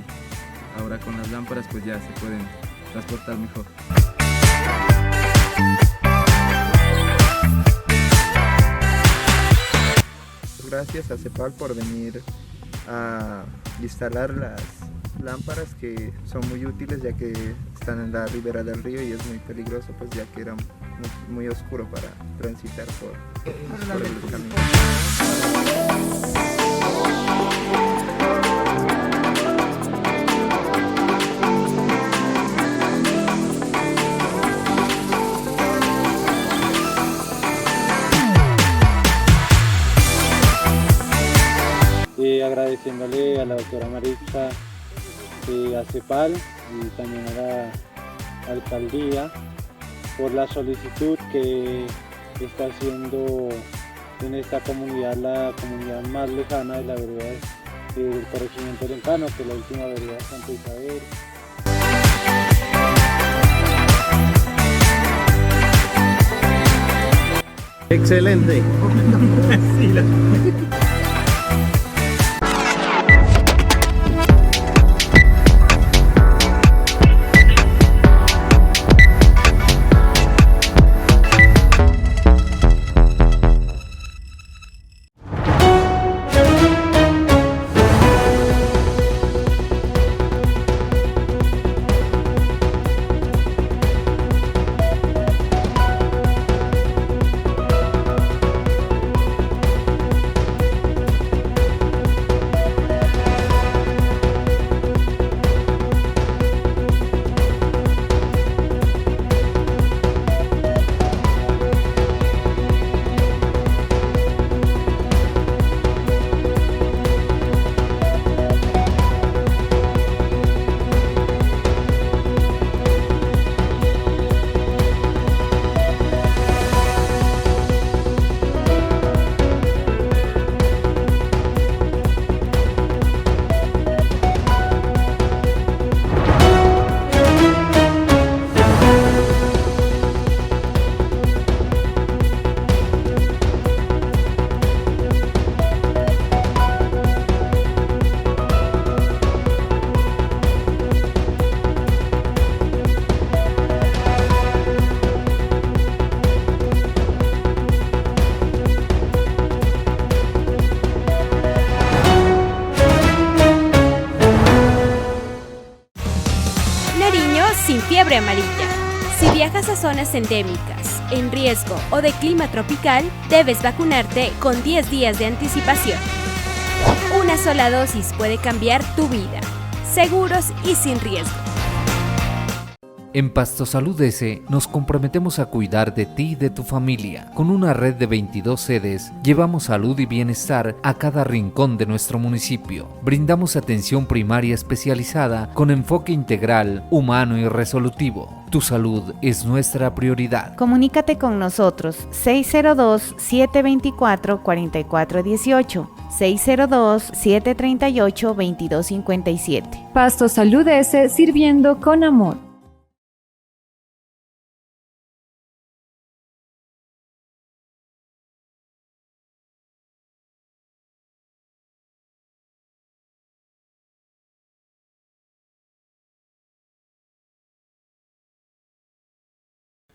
C: ahora con las lámparas pues ya se pueden transportar mejor.
D: Gracias a CEPAL por venir a instalar las lámparas que son muy útiles, ya que están en la ribera del río y es muy peligroso, pues ya que era muy oscuro para transitar por el camino.
B: Agradeciéndole a la doctora Maritza, a CEPAL y también a la alcaldía por la solicitud que está haciendo en esta comunidad, la comunidad más lejana de la vereda del corregimiento Lencano, que es la última vereda de Santa Isabel.
K: Excelente.
F: Sin fiebre amarilla. Si viajas a zonas endémicas, en riesgo o de clima tropical, debes vacunarte con 10 días de anticipación. Una sola dosis puede cambiar tu vida. Seguros y sin riesgo.
G: En Pasto Salud S nos comprometemos a cuidar de ti y de tu familia. Con una red de 22 sedes, llevamos salud y bienestar a cada rincón de nuestro municipio. Brindamos atención primaria especializada con enfoque integral, humano y resolutivo. Tu salud es nuestra prioridad.
H: Comunícate con nosotros 602-724-4418, 602-738-2257.
I: Pasto Salud S, sirviendo con amor.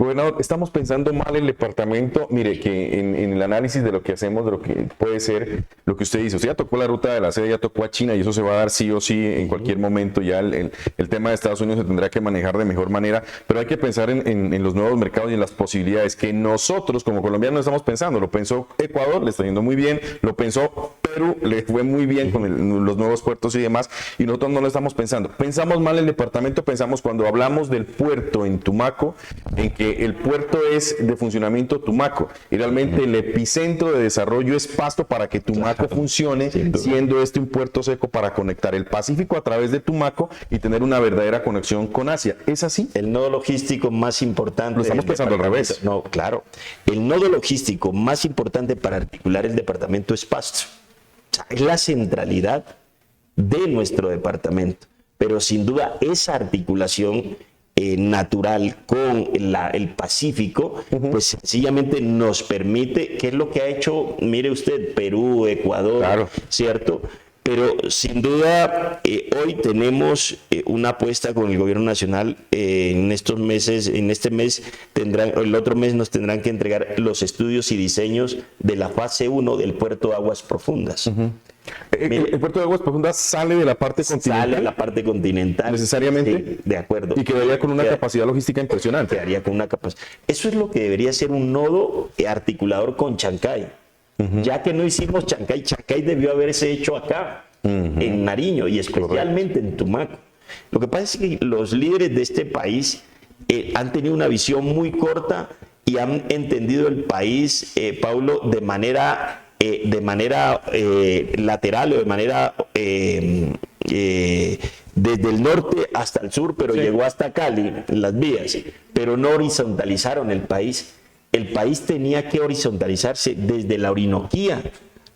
J: Gobernador, estamos pensando mal el departamento. Mire, que en el análisis de lo que hacemos, de lo que puede ser, lo que usted dice, usted ya tocó la ruta de la seda, ya tocó a China y eso se va a dar sí o sí en cualquier momento. Ya el tema de Estados Unidos se tendrá que manejar de mejor manera, pero hay que pensar en los nuevos mercados y en las posibilidades que nosotros como colombianos estamos pensando. Lo pensó Ecuador, le está yendo muy bien, lo pensó Perú, le fue muy bien con los nuevos puertos y demás, y nosotros no lo estamos pensando. Pensamos mal el departamento, pensamos cuando hablamos del puerto en Tumaco, en que el puerto es de funcionamiento Tumaco y realmente el epicentro de desarrollo es Pasto para que Tumaco funcione, siendo este un puerto seco para conectar el Pacífico a través de Tumaco y tener una verdadera conexión con Asia. ¿Es así?
E: El nodo logístico más importante.
J: Lo estamos pensando al revés.
E: No, claro. El nodo logístico más importante para articular el departamento es Pasto. O sea, es la centralidad de nuestro departamento. Pero sin duda esa articulación natural con el Pacífico, pues sencillamente nos permite, que es lo que ha hecho, mire usted, Perú, Ecuador, claro, ¿cierto? Pero sin duda hoy tenemos una apuesta con el gobierno nacional. En estos meses, en este mes el otro mes nos tendrán que entregar los estudios y diseños de la fase 1 del puerto de Aguas Profundas.
J: El puerto de Aguas Profundas sale de la parte continental.
E: Sale de la parte continental.
J: Necesariamente.
E: Sí, de acuerdo.
J: Y quedaría con una capacidad logística impresionante.
E: Quedaría con una capacidad. Eso es lo que debería ser un nodo articulador con Chancay. Ya que no hicimos Chancay, Chancay debió haberse hecho acá, en Nariño y especialmente en Tumaco. Lo que pasa es que los líderes de este país han tenido una visión muy corta y han entendido el país, Paulo, de manera lateral o de manera desde el norte hasta el sur, pero llegó hasta Cali, las vías, pero no horizontalizaron el país. El país tenía que horizontalizarse desde la Orinoquía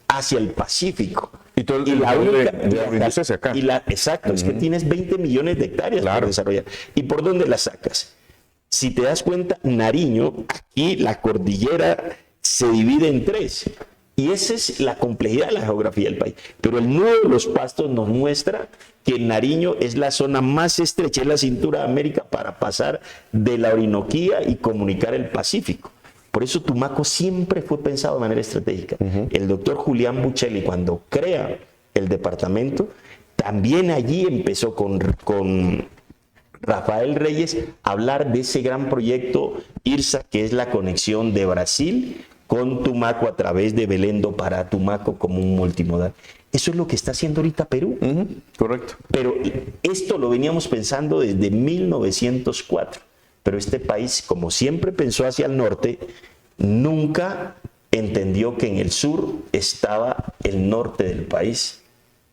E: hacia el Pacífico.
J: Y todo el industria hacia acá.
E: Exacto, es que tienes 20 millones de hectáreas por desarrollar. ¿Y por dónde las sacas? Si te das cuenta, Nariño, aquí la cordillera se divide en 3. Y esa es la complejidad de la geografía del país. Pero el nudo de los Pastos nos muestra que Nariño es la zona más estrecha, es la cintura de América para pasar de la Orinoquía y comunicar el Pacífico. Por eso Tumaco siempre fue pensado de manera estratégica. El doctor Julián Buccelli, cuando crea el departamento, también allí empezó con Rafael Reyes a hablar de ese gran proyecto IRSA, que es la conexión de Brasil con Tumaco a través de Belén do Pará, Tumaco como un multimodal. Eso es lo que está haciendo ahorita Perú.
J: Correcto.
E: Pero esto lo veníamos pensando desde 1904. Pero este país, como siempre pensó hacia el norte, nunca entendió que en el sur estaba el norte del país.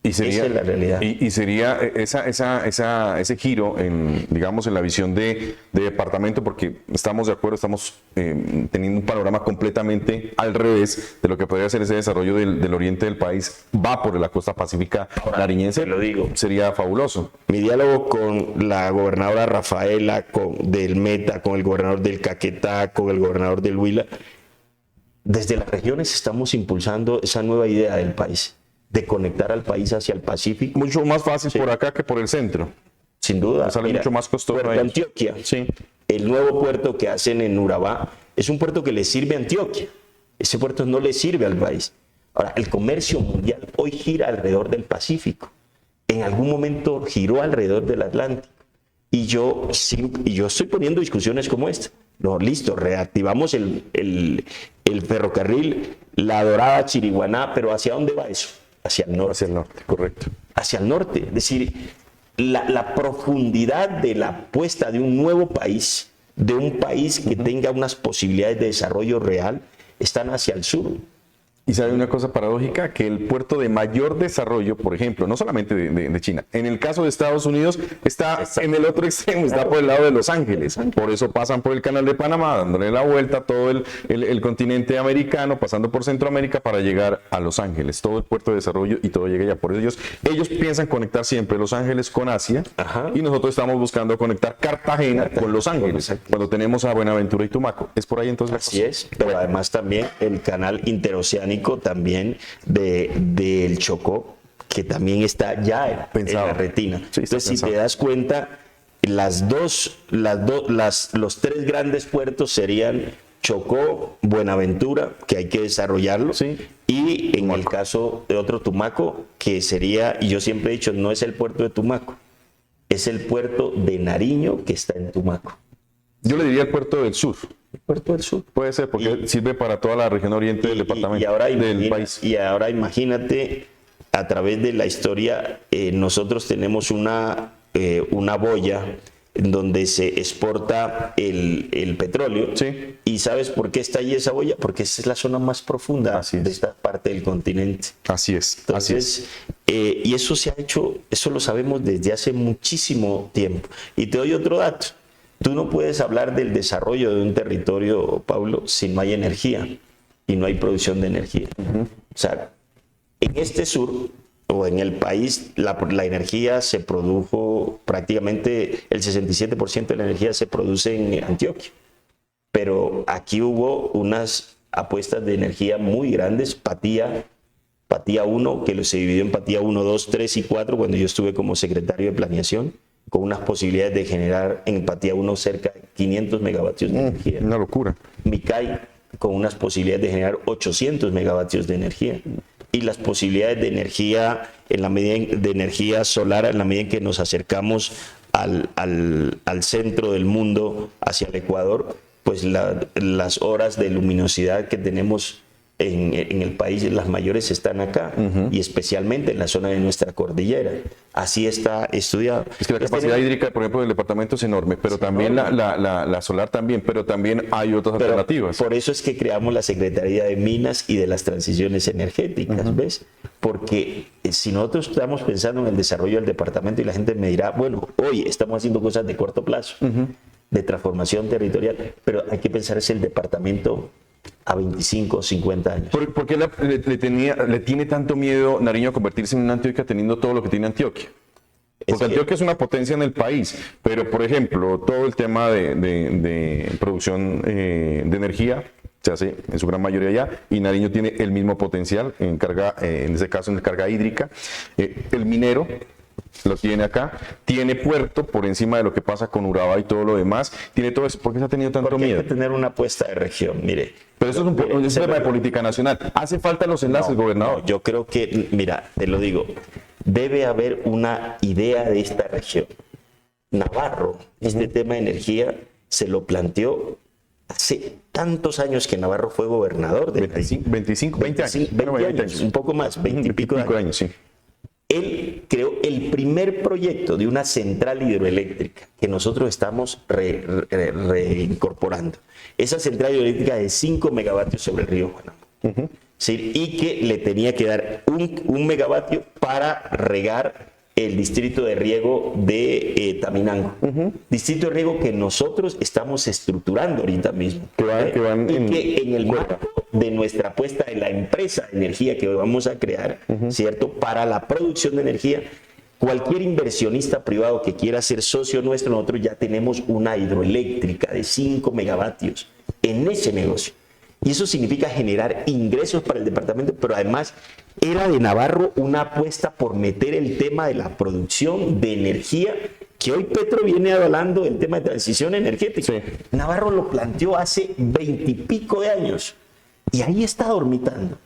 J: Y sería,
E: esa es la realidad.
J: Y sería ese giro en, digamos, en la visión de departamento, porque estamos de acuerdo, estamos teniendo un panorama completamente al revés de lo que podría ser ese desarrollo del oriente del país. Va por la costa pacífica nariñense.
E: Lo digo.
J: Sería fabuloso.
E: Mi diálogo con la gobernadora Rafaela del Meta, con el gobernador del Caquetá, con el gobernador del Huila, desde las regiones estamos impulsando esa nueva idea del país, de conectar al país hacia el Pacífico.
J: Mucho más fácil por acá que por el centro.
E: Sin duda.
J: Sale mucho más costoso.
E: Puerto Antioquia, el nuevo puerto que hacen en Urabá, es un puerto que le sirve a Antioquia. Ese puerto no le sirve al país. Ahora, el comercio mundial hoy gira alrededor del Pacífico. En algún momento giró alrededor del Atlántico. Y yo estoy poniendo discusiones como esta. No, listo, reactivamos el ferrocarril La Dorada, Chiriguaná, pero ¿hacia dónde va eso? Hacia el norte.
J: Hacia el norte, correcto.
E: Hacia el norte. Es decir, la profundidad de la apuesta de un nuevo país, de un país que tenga unas posibilidades de desarrollo real, están hacia el sur.
J: Y sabe una cosa paradójica, que el puerto de mayor desarrollo, por ejemplo, no solamente de China, en el caso de Estados Unidos está en el otro extremo, está por el lado de Los Ángeles. Por eso pasan por el canal de Panamá, dándole la vuelta a todo el continente americano, pasando por Centroamérica para llegar a Los Ángeles. Todo el puerto de desarrollo y todo llega allá. Por eso ellos piensan conectar siempre Los Ángeles con Asia. Y nosotros estamos buscando conectar Cartagena con Los Ángeles, cuando tenemos a Buenaventura y Tumaco. ¿Es por ahí entonces?
E: Así es, pero además también el canal interoceánico también del Chocó, que también está ya en la retina. Entonces, si te das cuenta, los tres grandes puertos serían Chocó, Buenaventura, que hay que desarrollarlo,
J: Sí.
E: y en el caso de otro Tumaco, que sería, y yo siempre he dicho, no es el puerto de Tumaco, es el puerto de Nariño que está en Tumaco.
J: Yo le diría el puerto del sur.
E: El puerto del sur.
J: Puede ser, porque sirve para toda la región oriente del departamento, del país.
E: Y ahora imagínate, a través de la historia, nosotros tenemos una boya en donde se exporta el petróleo.
J: Sí.
E: ¿Y sabes por qué está allí esa boya? Porque esa es la zona más profunda de esta parte del continente.
J: Así es.
E: Entonces, y eso se ha hecho, eso lo sabemos desde hace muchísimo tiempo. Y te doy otro dato. Tú no puedes hablar del desarrollo de un territorio, Pablo, si no hay energía y no hay producción de energía. O sea, en este sur o en el país, la energía se produjo prácticamente, el 67% de la energía se produce en Antioquia. Pero aquí hubo unas apuestas de energía muy grandes, Patía 1, que se dividió en Patía 1, 2, 3 y 4 cuando yo estuve como secretario de planeación, con unas posibilidades de generar en Patía 1 cerca de 500 megavatios de energía.
J: Una locura.
E: Micay, con unas posibilidades de generar 800 megavatios de energía. Y las posibilidades de energía, de energía solar, en la medida en que nos acercamos al centro del mundo, hacia el Ecuador, pues las horas de luminosidad que tenemos en el país, las mayores están acá, y especialmente en la zona de nuestra cordillera. Así está estudiado.
J: Es que la capacidad hídrica, por ejemplo, del departamento es enorme, pero también la solar también, pero también hay otras alternativas.
E: Por eso es que creamos la Secretaría de Minas y de las Transiciones Energéticas, ¿ves? Porque si nosotros estamos pensando en el desarrollo del departamento y la gente me dirá, bueno, hoy estamos haciendo cosas de corto plazo, de transformación territorial, pero hay que pensar es el departamento a 25 o 50 años.
J: ¿Por qué le tiene tanto miedo Nariño a convertirse en una Antioquia teniendo todo lo que tiene Antioquia? Porque Antioquia es una potencia en el país, pero por ejemplo, todo el tema de producción de energía se hace en su gran mayoría allá, y Nariño tiene el mismo potencial en carga, en ese caso en carga hídrica. El minero lo tiene acá, tiene puerto por encima de lo que pasa con Urabá y todo lo demás, tiene todo eso. ¿Por qué se ha tenido tanto miedo?
E: Hay que tener una apuesta de región, mire.
J: Pero eso es un tema de política nacional. ¿Hace falta los enlaces, gobernador?
E: No, yo creo que, mira, te lo digo, debe haber una idea de esta región. Navarro, este tema de energía, se lo planteó hace tantos años que Navarro fue gobernador. De
J: 20 años.
E: Un poco más, 20 y pico de años.
J: Sí.
E: Él creó el primer proyecto de una central hidroeléctrica que nosotros estamos reincorporando. Esa central hidroeléctrica de 5 megavatios sobre el río Juanamo. ¿Sí? Y que le tenía que dar un megavatio para regar el distrito de riego de Taminango. Distrito de riego que nosotros estamos estructurando ahorita mismo. Que en el marco de nuestra apuesta de la empresa de energía que vamos a crear, ¿cierto? Para la producción de energía, cualquier inversionista privado que quiera ser socio nuestro, nosotros ya tenemos una hidroeléctrica de 5 megavatios en ese negocio. Y eso significa generar ingresos para el departamento, pero además era de Navarro una apuesta por meter el tema de la producción de energía, que hoy Petro viene hablando del tema de transición energética. Sí. Navarro lo planteó hace 20 y pico de años y ahí está dormitando.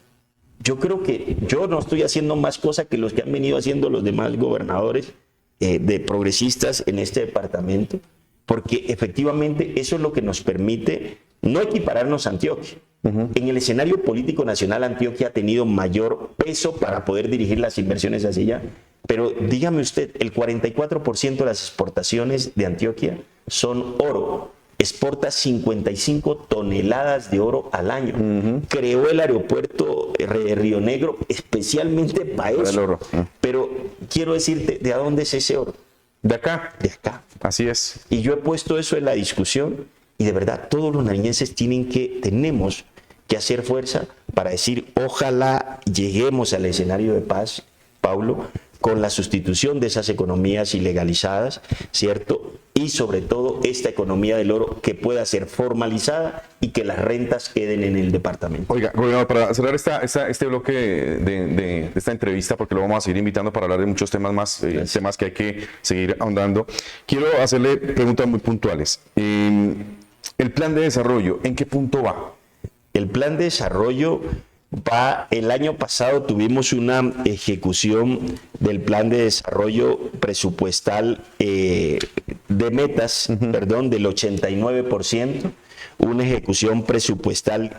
E: Yo creo que yo no estoy haciendo más cosas que los que han venido haciendo los demás gobernadores de progresistas en este departamento, porque efectivamente eso es lo que nos permite no equipararnos a Antioquia. En el escenario político nacional, Antioquia ha tenido mayor peso para poder dirigir las inversiones hacia allá. Pero dígame usted, el 44% de las exportaciones de Antioquia son oro. Exporta 55 toneladas de oro al año. Creó el aeropuerto de Río Negro especialmente para eso. El oro. Pero quiero decirte, ¿de dónde es ese oro?
J: De acá.
E: De acá.
J: Así es.
E: Y yo he puesto eso en la discusión y de verdad todos los nariñenses tenemos que hacer fuerza para decir, ojalá lleguemos al escenario de paz, Paulo, con la sustitución de esas economías ilegalizadas, ¿cierto? y sobre todo esta economía del oro que pueda ser formalizada y que las rentas queden en el departamento.
J: Oiga, gobernador, para cerrar este bloque de esta entrevista, porque lo vamos a seguir invitando para hablar de muchos temas más, temas que hay que seguir ahondando, quiero hacerle preguntas muy puntuales. El plan de desarrollo, ¿en qué punto va?
E: El plan de desarrollo va, el año pasado tuvimos una ejecución del plan de desarrollo presupuestal de metas, perdón, del 89%, una ejecución presupuestal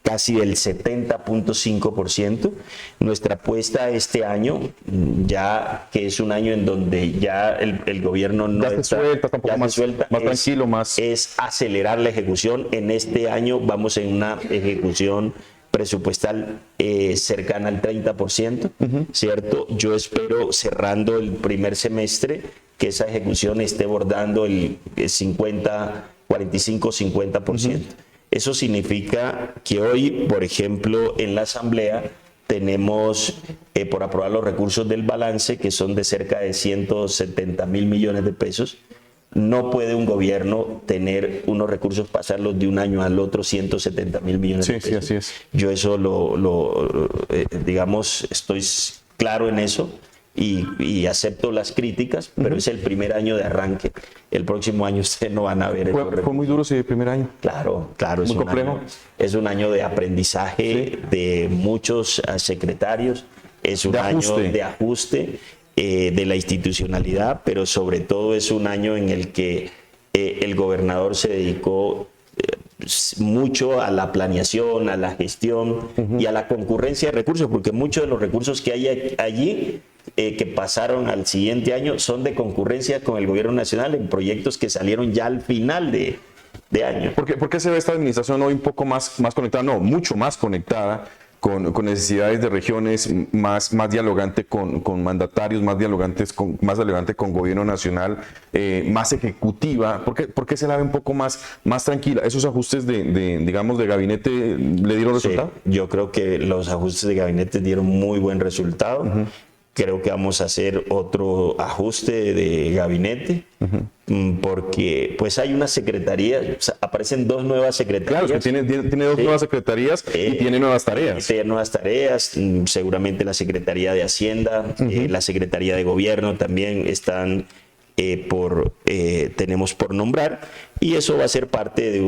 E: casi del 70.5%. Nuestra apuesta este año, ya que es un año en donde ya el gobierno no está más tranquilo, es acelerar la ejecución. En este año vamos en una ejecución presupuestal cercana al 30%, ¿cierto? Yo espero, cerrando el primer semestre, que esa ejecución esté bordando el 45-50%. Eso significa que hoy, por ejemplo, en la Asamblea tenemos por aprobar los recursos del balance, que son de cerca de 170.000 millones de pesos. No puede un gobierno tener unos recursos, pasarlos de un año al otro, 170.000 millones de pesos. Sí, así es. Yo eso digamos, estoy claro en eso y acepto las críticas, pero es el primer año de arranque. El próximo año ustedes no van a ver.
J: ¿Fue muy duro ese primer año?
E: Claro.
J: Muy complejo.
E: Es un año de aprendizaje de muchos secretarios, es un año de ajuste. De la institucionalidad, pero sobre todo es un año en el que el gobernador se dedicó mucho a la planeación, a la gestión y a la concurrencia de recursos, porque muchos de los recursos que hay allí que pasaron al siguiente año son de concurrencia con el gobierno nacional en proyectos que salieron ya al final de año.
J: ¿Por qué se ve esta administración hoy un poco más conectada? No, mucho más conectada, con necesidades de regiones, más dialogante con mandatarios, más dialogante con gobierno nacional, más ejecutiva? ¿Por qué se la ve un poco más tranquila? ¿Esos ajustes digamos, de gabinete le dieron resultado?
E: Yo creo que los ajustes de gabinete dieron muy buen resultado. Creo que vamos a hacer otro ajuste de gabinete, porque pues hay una secretaría, o sea, aparecen dos nuevas secretarías.
J: Claro, es que tiene dos nuevas secretarías y tiene nuevas tareas.
E: Tiene nuevas tareas, seguramente la Secretaría de Hacienda, la Secretaría de Gobierno también están tenemos por nombrar, y eso va a ser parte de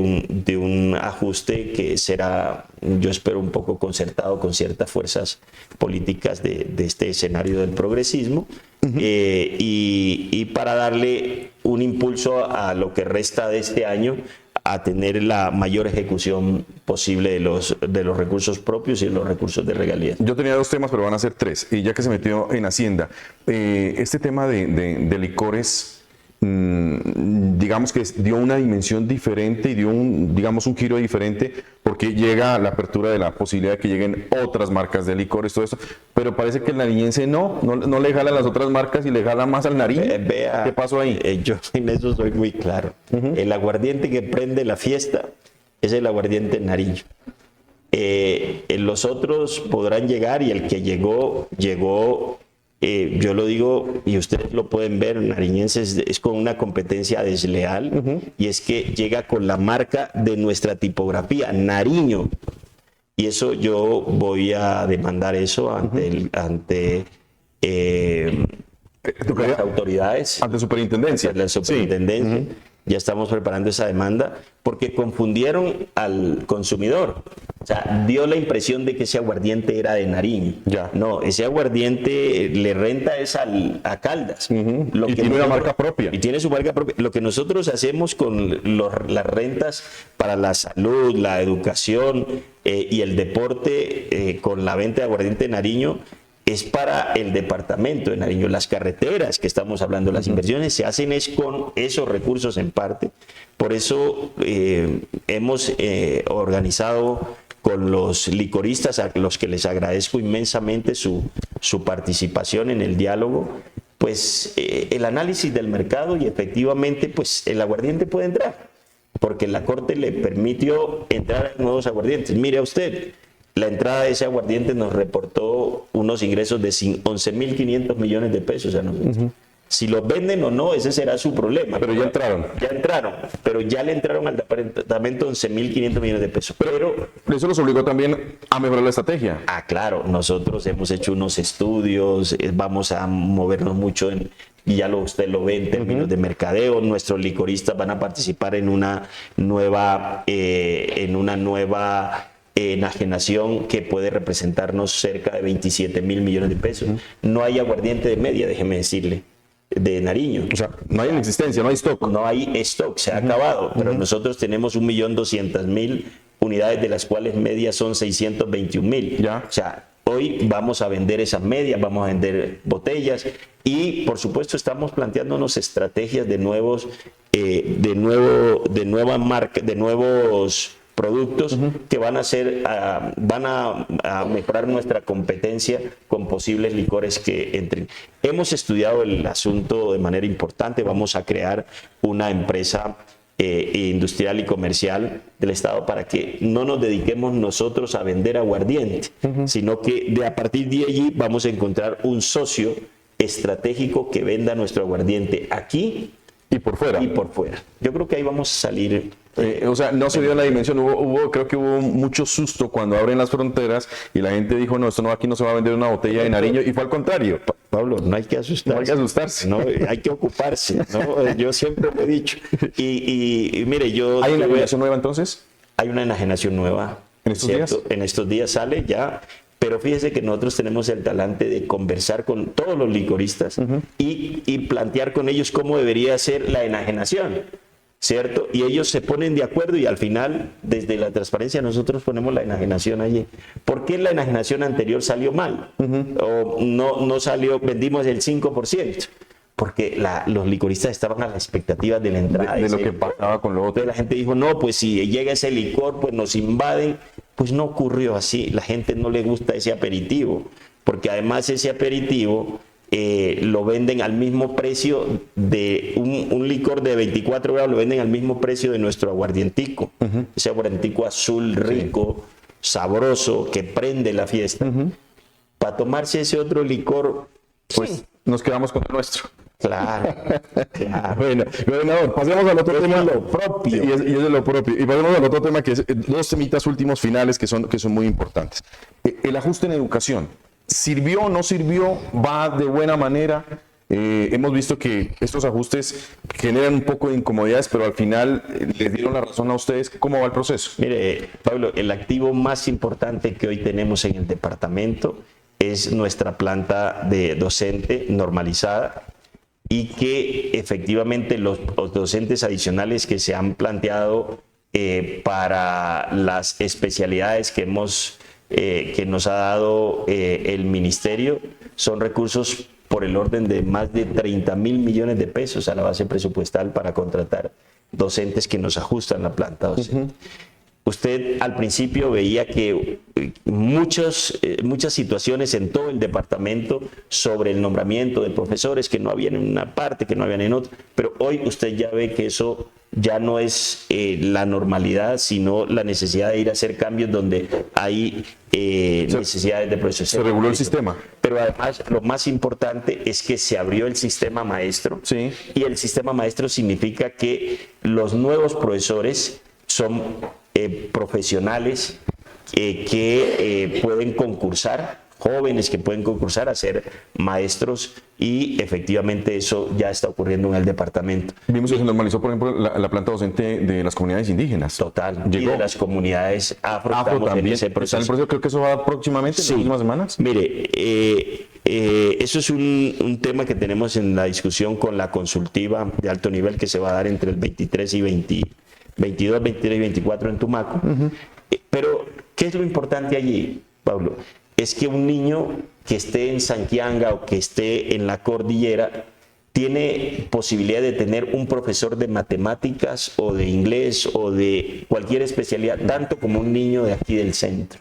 E: un ajuste que será, yo espero, un poco concertado con ciertas fuerzas políticas de este escenario del progresismo, y para darle un impulso a lo que resta de este año, a tener la mayor ejecución posible de los recursos propios y de los recursos de regalías.
J: Yo tenía dos temas, pero van a ser tres. Y ya que se metió en Hacienda, este tema de licores, digamos que dio una dimensión diferente y dio un giro diferente, porque llega la apertura de la posibilidad de que lleguen otras marcas de licores, todo esto, pero parece que el nariñense no le jala a las otras marcas y le jala más al Nariño. ¿Qué pasó ahí?
E: Yo en eso soy muy claro. El aguardiente que prende la fiesta es el aguardiente Nariño. Los otros podrán llegar, y el que llegó, yo lo digo y ustedes lo pueden ver, nariñenses, es con una competencia desleal, y es que llega con la marca de nuestra tipografía, Nariño, y eso yo voy a demandar eso ante las autoridades,
J: ante superintendencia.
E: La superintendencia. Ya estamos preparando esa demanda, porque confundieron al consumidor. O sea, dio la impresión de que ese aguardiente era de Nariño. No, ese aguardiente le renta a Caldas.
J: Y tiene una marca propia.
E: Y tiene su marca propia. Lo que nosotros hacemos con las rentas para la salud, la educación y el deporte, con la venta de aguardiente de Nariño, es para el departamento de Nariño. Las carreteras que estamos hablando, las inversiones se hacen es con esos recursos en parte. Por eso hemos organizado con los licoristas, a los que les agradezco inmensamente su participación en el diálogo, pues el análisis del mercado, y efectivamente pues el aguardiente puede entrar, porque la Corte le permitió entrar a nuevos aguardientes. Mire usted, la entrada de ese aguardiente nos reportó unos ingresos de 11.500 millones de pesos a nosotros. Si los venden o no, ese será su problema.
J: Pero ya entraron.
E: Ya entraron, pero ya le entraron al departamento 11.500 millones de pesos. Pero
J: eso los obligó también a mejorar la estrategia.
E: Ah, claro, nosotros hemos hecho unos estudios, vamos a movernos mucho y ya usted lo ve en términos de mercadeo. Nuestros licoristas van a participar en una nueva enajenación que puede representarnos cerca de 27.000 millones de pesos. No hay aguardiente de media, déjeme decirle, de Nariño.
J: O sea, no hay en existencia, no hay stock.
E: No hay stock, se ha acabado, pero nosotros tenemos 1.200.000 unidades, de las cuales medias son 621.000.
J: Ya.
E: O sea, hoy vamos a vender esas medias, vamos a vender botellas y, por supuesto, estamos planteándonos estrategias de nuevos productos que van a mejorar nuestra competencia con posibles licores que entren. Hemos estudiado el asunto de manera importante. Vamos a crear una empresa industrial y comercial del Estado para que no nos dediquemos nosotros a vender aguardiente, sino que a partir de allí vamos a encontrar un socio estratégico que venda nuestro aguardiente aquí
J: y por fuera.
E: Yo creo que ahí vamos a salir.
J: O sea, no se dio la dimensión. Creo que hubo mucho susto cuando abren las fronteras y la gente dijo, no, aquí no se va a vender una botella de Nariño, y fue al contrario.
E: Pablo, no hay que asustarse.
J: No hay que asustarse.
E: No, hay que ocuparse, ¿no? Yo siempre lo he dicho. Y mire,
J: ¿Hay una enajenación nueva entonces?
E: Hay una enajenación nueva.
J: ¿En estos días?
E: En estos días sale ya. Pero fíjese que nosotros tenemos el talante de conversar con todos los licoristas y plantear con ellos cómo debería ser la enajenación, ¿cierto? Y ellos se ponen de acuerdo y al final, desde la transparencia, nosotros ponemos la enajenación allí. ¿Por qué la enajenación anterior salió mal? O no salió, vendimos el 5%. Porque los licoristas estaban a la expectativa de la entrada.
J: De lo que pasaba con lo otro.
E: La gente dijo, no, pues si llega ese licor, pues nos invaden. Pues no ocurrió así. La gente no le gusta ese aperitivo. Porque además ese aperitivo lo venden al mismo precio de un licor de 24 grados, lo venden al mismo precio de nuestro aguardientico. Ese aguardientico azul, rico, sabroso, que prende la fiesta. Para tomarse ese otro licor, pues
J: nos quedamos con el nuestro.
E: Claro.
J: Bueno, gobernador, pasemos al otro tema.
E: Lo propio.
J: Y es de lo propio. Y pasemos al otro tema, que es dos temitas últimos finales que son muy importantes. El ajuste en educación. ¿Sirvió o no sirvió? ¿Va de buena manera? Hemos visto que estos ajustes generan un poco de incomodidades, pero al final les dieron la razón a ustedes. ¿Cómo va el proceso?
E: Mire, Pablo, el activo más importante que hoy tenemos en el departamento es nuestra planta de docente normalizada, y que efectivamente los docentes adicionales que se han planteado para las especialidades que nos ha dado el ministerio son recursos por el orden de más de 30.000 millones de pesos a la base presupuestal para contratar docentes que nos ajustan la planta docente. Usted al principio veía que muchas situaciones en todo el departamento sobre el nombramiento de profesores, que no habían en una parte, que no habían en otra, pero hoy usted ya ve que eso ya no es la normalidad, sino la necesidad de ir a hacer cambios donde hay necesidades de profesores.
J: Se reguló el sistema.
E: Pero además lo más importante es que se abrió el sistema maestro,
J: sí.
E: Y el sistema maestro significa que los nuevos profesores son profesionales que pueden concursar, jóvenes que pueden concursar a ser maestros, y efectivamente eso ya está ocurriendo en el departamento.
J: Vimos que se normalizó, por ejemplo, la planta docente de las comunidades indígenas.
E: Total.
J: Llegó.
E: Y de las comunidades afro
J: también.
E: En ese proceso.
J: ¿Está en el proceso? Creo que eso va próximamente, en las últimas semanas.
E: Mire, eso es un tema que tenemos en la discusión con la consultiva de alto nivel que se va a dar entre el 23 y 22, 23 y 24 en Tumaco. Pero, ¿qué es lo importante allí, Pablo? Es que un niño que esté en Santianga o que esté en la cordillera tiene posibilidad de tener un profesor de matemáticas o de inglés o de cualquier especialidad, tanto como un niño de aquí del centro.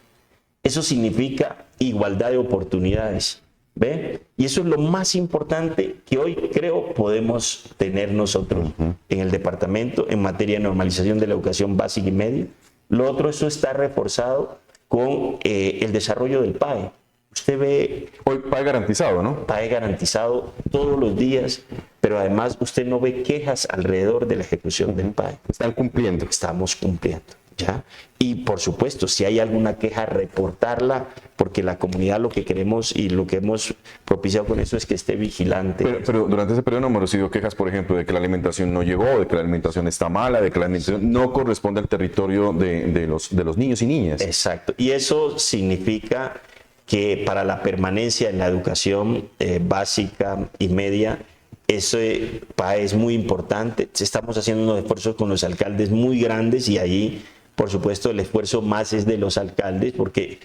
E: Eso significa igualdad de oportunidades. ¿Ve? Y eso es lo más importante que hoy creo podemos tener nosotros en el departamento en materia de normalización de la educación básica y media. Lo otro, eso está reforzado con el desarrollo del PAE. Usted ve...
J: Hoy pague garantizado, ¿no?
E: Pague garantizado todos los días, pero además usted no ve quejas alrededor de la ejecución del PAE.
J: Están cumpliendo.
E: Estamos cumpliendo, ¿ya? Y por supuesto, si hay alguna queja, reportarla, porque la comunidad lo que queremos y lo que hemos propiciado con eso es que esté vigilante.
J: Pero durante ese periodo no hemos recibido quejas, por ejemplo, de que la alimentación no llegó, de que la alimentación está mala, de que la alimentación no corresponde al territorio de los niños y niñas.
E: Exacto. Y eso significa que para la permanencia en la educación básica y media, ese PAE es muy importante. Estamos haciendo unos esfuerzos con los alcaldes muy grandes y ahí, por supuesto, el esfuerzo más es de los alcaldes porque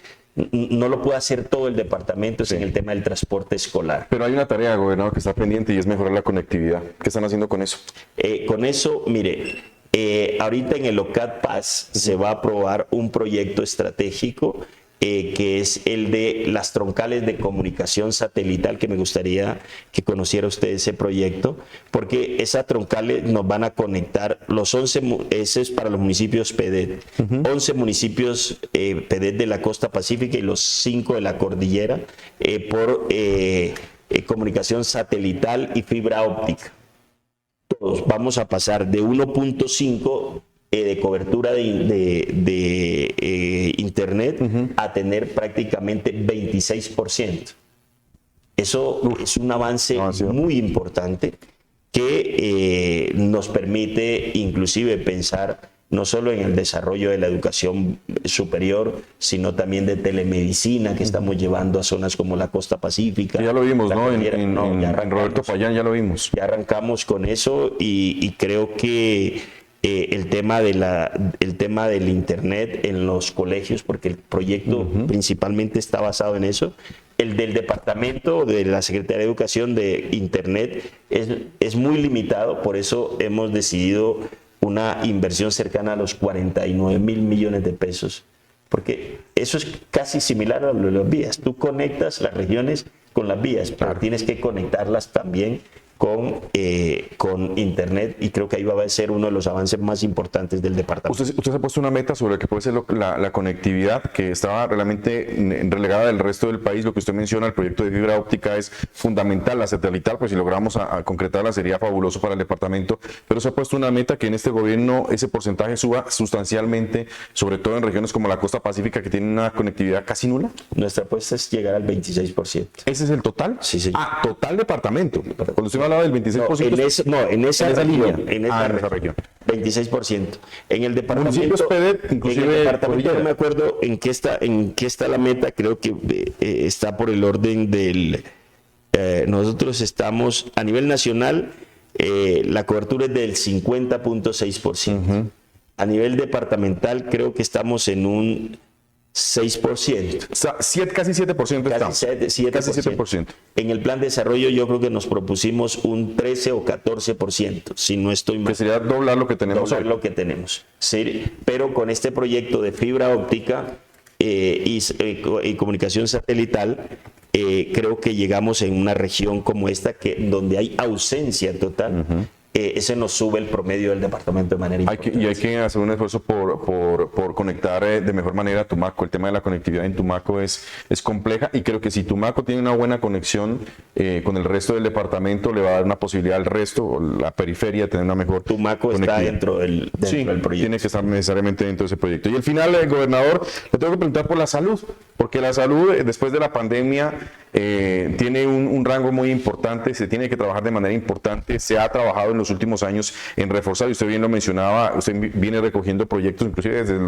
E: no lo puede hacer todo el departamento, es en el tema del transporte escolar.
J: Pero hay una tarea, gobernador, que está pendiente y es mejorar la conectividad. ¿Qué están haciendo con eso?
E: Con eso, mire, ahorita en el OCAD Paz se va a aprobar un proyecto estratégico que es el de las troncales de comunicación satelital, que me gustaría que conociera usted ese proyecto, porque esas troncales nos van a conectar los 11, ese es para los municipios PEDET, 11 municipios PEDET de la costa pacífica y los 5 de la cordillera por comunicación satelital y fibra óptica. Todos vamos a pasar de 1.5 de cobertura de internet a tener prácticamente 26%. Eso es un avance muy importante que nos permite inclusive pensar no solo en el desarrollo de la educación superior, sino también de telemedicina que estamos llevando a zonas como la costa pacífica.
J: Ya lo vimos, ¿no? En Roberto Payán ya lo vimos.
E: Ya arrancamos con eso y creo que el tema del internet en los colegios, porque el proyecto principalmente está basado en eso. El del departamento de la Secretaría de Educación de internet es muy limitado, por eso hemos decidido una inversión cercana a los 49 mil millones de pesos, porque eso es casi similar a lo de las vías. Tú conectas las regiones con las vías, pero tienes que conectarlas también con internet, y creo que ahí va a ser uno de los avances más importantes del departamento.
J: Usted se ha puesto una meta sobre lo que puede ser la conectividad, que estaba realmente relegada del resto del país. Lo que usted menciona, el proyecto de fibra óptica es fundamental, la satelital, pues si logramos a concretarla sería fabuloso para el departamento, pero se ha puesto una meta que en este gobierno ese porcentaje suba sustancialmente, sobre todo en regiones como la costa pacífica, que tienen una conectividad casi nula.
E: Nuestra apuesta es llegar al 26%.
J: ¿Ese es el total?
E: Sí, señor.
J: Ah, total departamento. Cuando usted hablaba del 26%.
E: En esa región.
J: En esa región.
E: 26%. En el departamento,
J: municipios PEDET, inclusive,
E: en el departamento no me acuerdo en qué está la meta, creo que está por el orden del... nosotros estamos, a nivel nacional, la cobertura es del 50.6%. A nivel departamental creo que estamos en un 6%.
J: Casi 7%
E: casi 7%. En el plan de desarrollo yo creo que nos propusimos un 13 o 14%, si no estoy mal.
J: Que sería doblar lo que tenemos
E: hoy. Lo que tenemos, sí, pero con este proyecto de fibra óptica y comunicación satelital, creo que llegamos en una región como esta donde hay ausencia total. Ese nos sube el promedio del departamento de manera importante.
J: Y hay que hacer un esfuerzo por conectar de mejor manera a Tumaco. El tema de la conectividad en Tumaco es compleja, y creo que si Tumaco tiene una buena conexión con el resto del departamento, le va a dar una posibilidad al resto, la periferia, de tener una mejor
E: Tumaco
J: conectividad.
E: Está dentro del proyecto.
J: Tiene que estar necesariamente dentro de ese proyecto. Y al final, gobernador, le tengo que preguntar por la salud, porque la salud después de la pandemia tiene un rango muy importante, se tiene que trabajar de manera importante, se ha trabajado en los últimos años en reforzar, y usted bien lo mencionaba, usted viene recogiendo proyectos inclusive desde el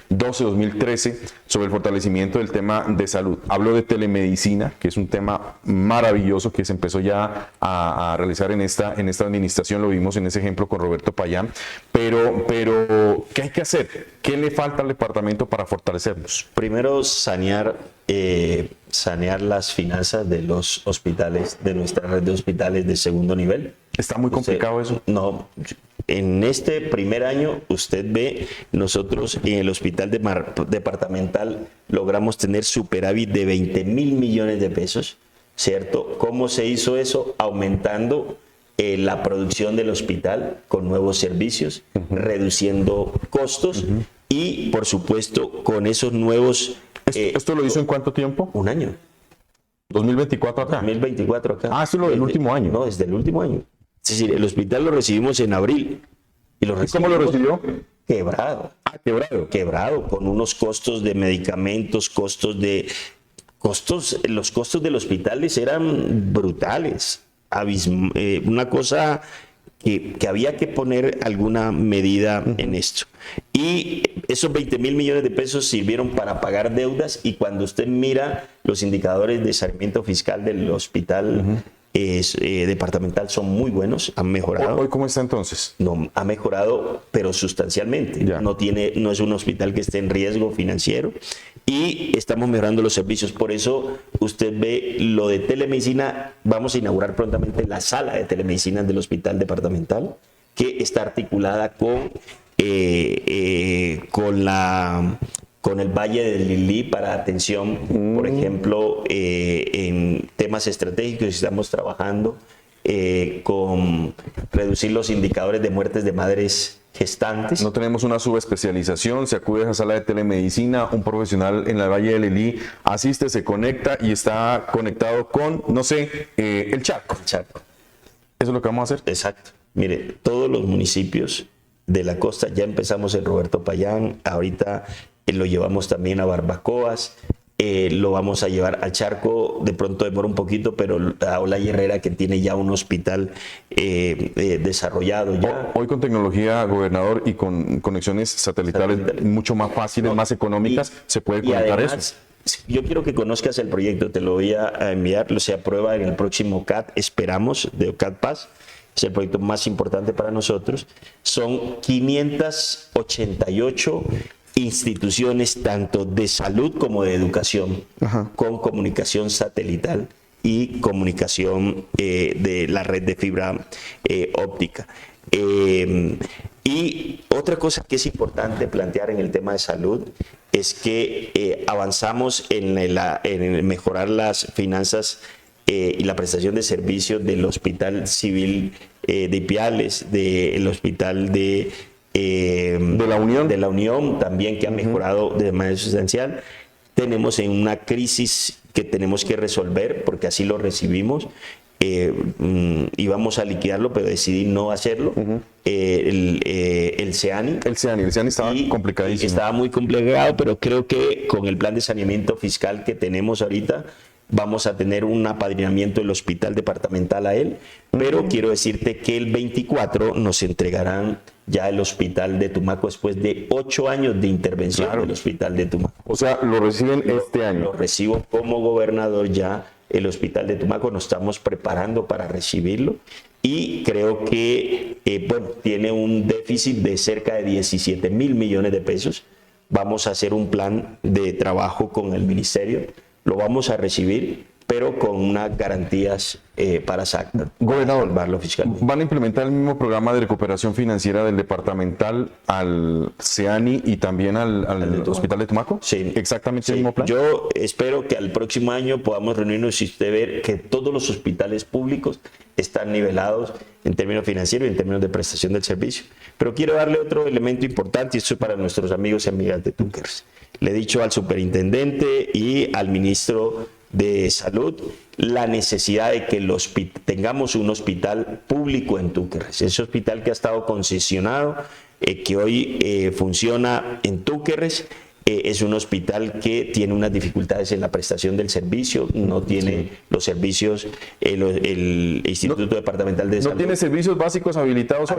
J: 2012-2013 sobre el fortalecimiento del tema de salud. Hablo de telemedicina, que es un tema maravilloso que se empezó ya a realizar en esta administración, lo vimos en ese ejemplo con Roberto Payán, pero ¿qué hay que hacer? ¿Qué le falta al departamento para fortalecernos?
E: Primero, sanear las finanzas de los hospitales, de nuestra red de hospitales de segundo nivel.
J: ¿Está muy complicado eso?
E: No, en este primer año usted ve, nosotros en el hospital departamental logramos tener superávit de 20 mil millones de pesos, ¿cierto? ¿Cómo se hizo eso? Aumentando la producción del hospital con nuevos servicios, reduciendo costos y, por supuesto, con esos nuevos
J: ¿Esto lo hizo en cuánto tiempo?
E: Un año.
J: 2024 acá.
E: 2024 acá.
J: Ah, esto es lo del último año.
E: No, desde el último año. Es decir, el hospital lo recibimos en abril. ¿Y
J: cómo lo recibió?
E: Quebrado.
J: Ah, quebrado.
E: Quebrado, con unos costos de medicamentos, los costos del hospital eran brutales. Una cosa que había que poner alguna medida en esto. Y esos 20.000 millones de pesos sirvieron para pagar deudas, y cuando usted mira los indicadores de saneamiento fiscal del hospital departamental son muy buenos, han mejorado.
J: ¿Hoy cómo está entonces?
E: No, ha mejorado, pero sustancialmente.
J: Ya.
E: No es un hospital que esté en riesgo financiero, y estamos mejorando los servicios. Por eso usted ve lo de telemedicina. Vamos a inaugurar prontamente la sala de telemedicina del hospital departamental, que está articulada con el Valle del Lilí para atención, por ejemplo, en temas estratégicos. Estamos trabajando con reducir los indicadores de muertes de madres gestantes.
J: No tenemos una subespecialización, se acude a esa sala de telemedicina, un profesional en la Valle del Lilí asiste, se conecta y está conectado con, no sé, el Chaco.
E: El Chaco.
J: ¿Eso es lo que vamos a hacer?
E: Exacto. Mire, todos los municipios de la costa, ya empezamos en Roberto Payán, ahorita lo llevamos también a Barbacoas, lo vamos a llevar al Charco, de pronto demora un poquito, pero a Olaya Herrera, que tiene ya un hospital desarrollado ya.
J: Hoy con tecnología, gobernador, y con conexiones satelitales mucho más fáciles, más económicas, se puede conectar eso.
E: Yo quiero que conozcas el proyecto, te lo voy a enviar, se aprueba en el próximo CAT, esperamos, de CAT Paz. Es el proyecto más importante para nosotros. Son 588 instituciones, tanto de salud como de educación, con comunicación satelital y comunicación de la red de fibra óptica. Y otra cosa que es importante plantear en el tema de salud es que avanzamos en mejorar las finanzas y la prestación de servicios del Hospital Civil de Ipiales, del Hospital de la Unión también, que ha mejorado de manera sustancial. Tenemos en una crisis que tenemos que resolver, porque así lo recibimos, íbamos a liquidarlo, pero decidí no hacerlo. El CEANI.
J: El CEANI estaba complicadísimo.
E: Estaba muy complicado, pero creo que con el plan de saneamiento fiscal que tenemos ahorita, vamos a tener un apadrinamiento del hospital departamental a él, pero quiero decirte que el 24 nos entregarán ya el hospital de Tumaco después de 8 años de intervención del hospital de Tumaco.
J: O sea, lo reciben este año.
E: Lo recibo como gobernador ya, el hospital de Tumaco. Nos estamos preparando para recibirlo, y creo que tiene un déficit de cerca de 17.000 millones de pesos. Vamos a hacer un plan de trabajo con el ministerio. Lo vamos a recibir, pero con unas garantías para salvarlo fiscalmente.
J: ¿Van a implementar el mismo programa de recuperación financiera del departamental al CEANI y también al Hospital de Tumaco?
E: Sí.
J: ¿Exactamente el mismo plan?
E: Yo espero que al próximo año podamos reunirnos y usted ver que todos los hospitales públicos están nivelados en términos financieros y en términos de prestación del servicio. Pero quiero darle otro elemento importante, y esto es para nuestros amigos y amigas de Túquerres. Le he dicho al superintendente y al ministro de Salud la necesidad de que tengamos un hospital público en Túquerres. Ese hospital que ha estado concesionado, que hoy funciona en Túquerres, es un hospital que tiene unas dificultades en la prestación del servicio, no tiene los servicios, el Instituto Departamental de Salud.
J: No tiene servicios básicos habilitados.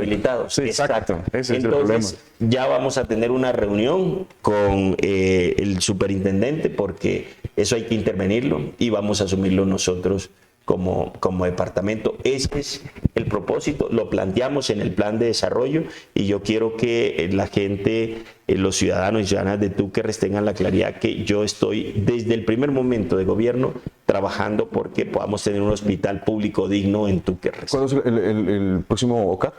E: Sí,
J: exacto. Ese es el
E: Entonces,
J: problema.
E: ya vamos a tener una reunión con el superintendente, porque eso hay que intervenirlo y vamos a asumirlo nosotros como departamento. Ese es el propósito, lo planteamos en el plan de desarrollo, y yo quiero que la gente, los ciudadanos y ciudadanas de Túquerres tengan la claridad que yo estoy desde el primer momento de gobierno trabajando porque podamos tener un hospital público digno en Túquerres.
J: ¿Cuándo es el próximo OCAT?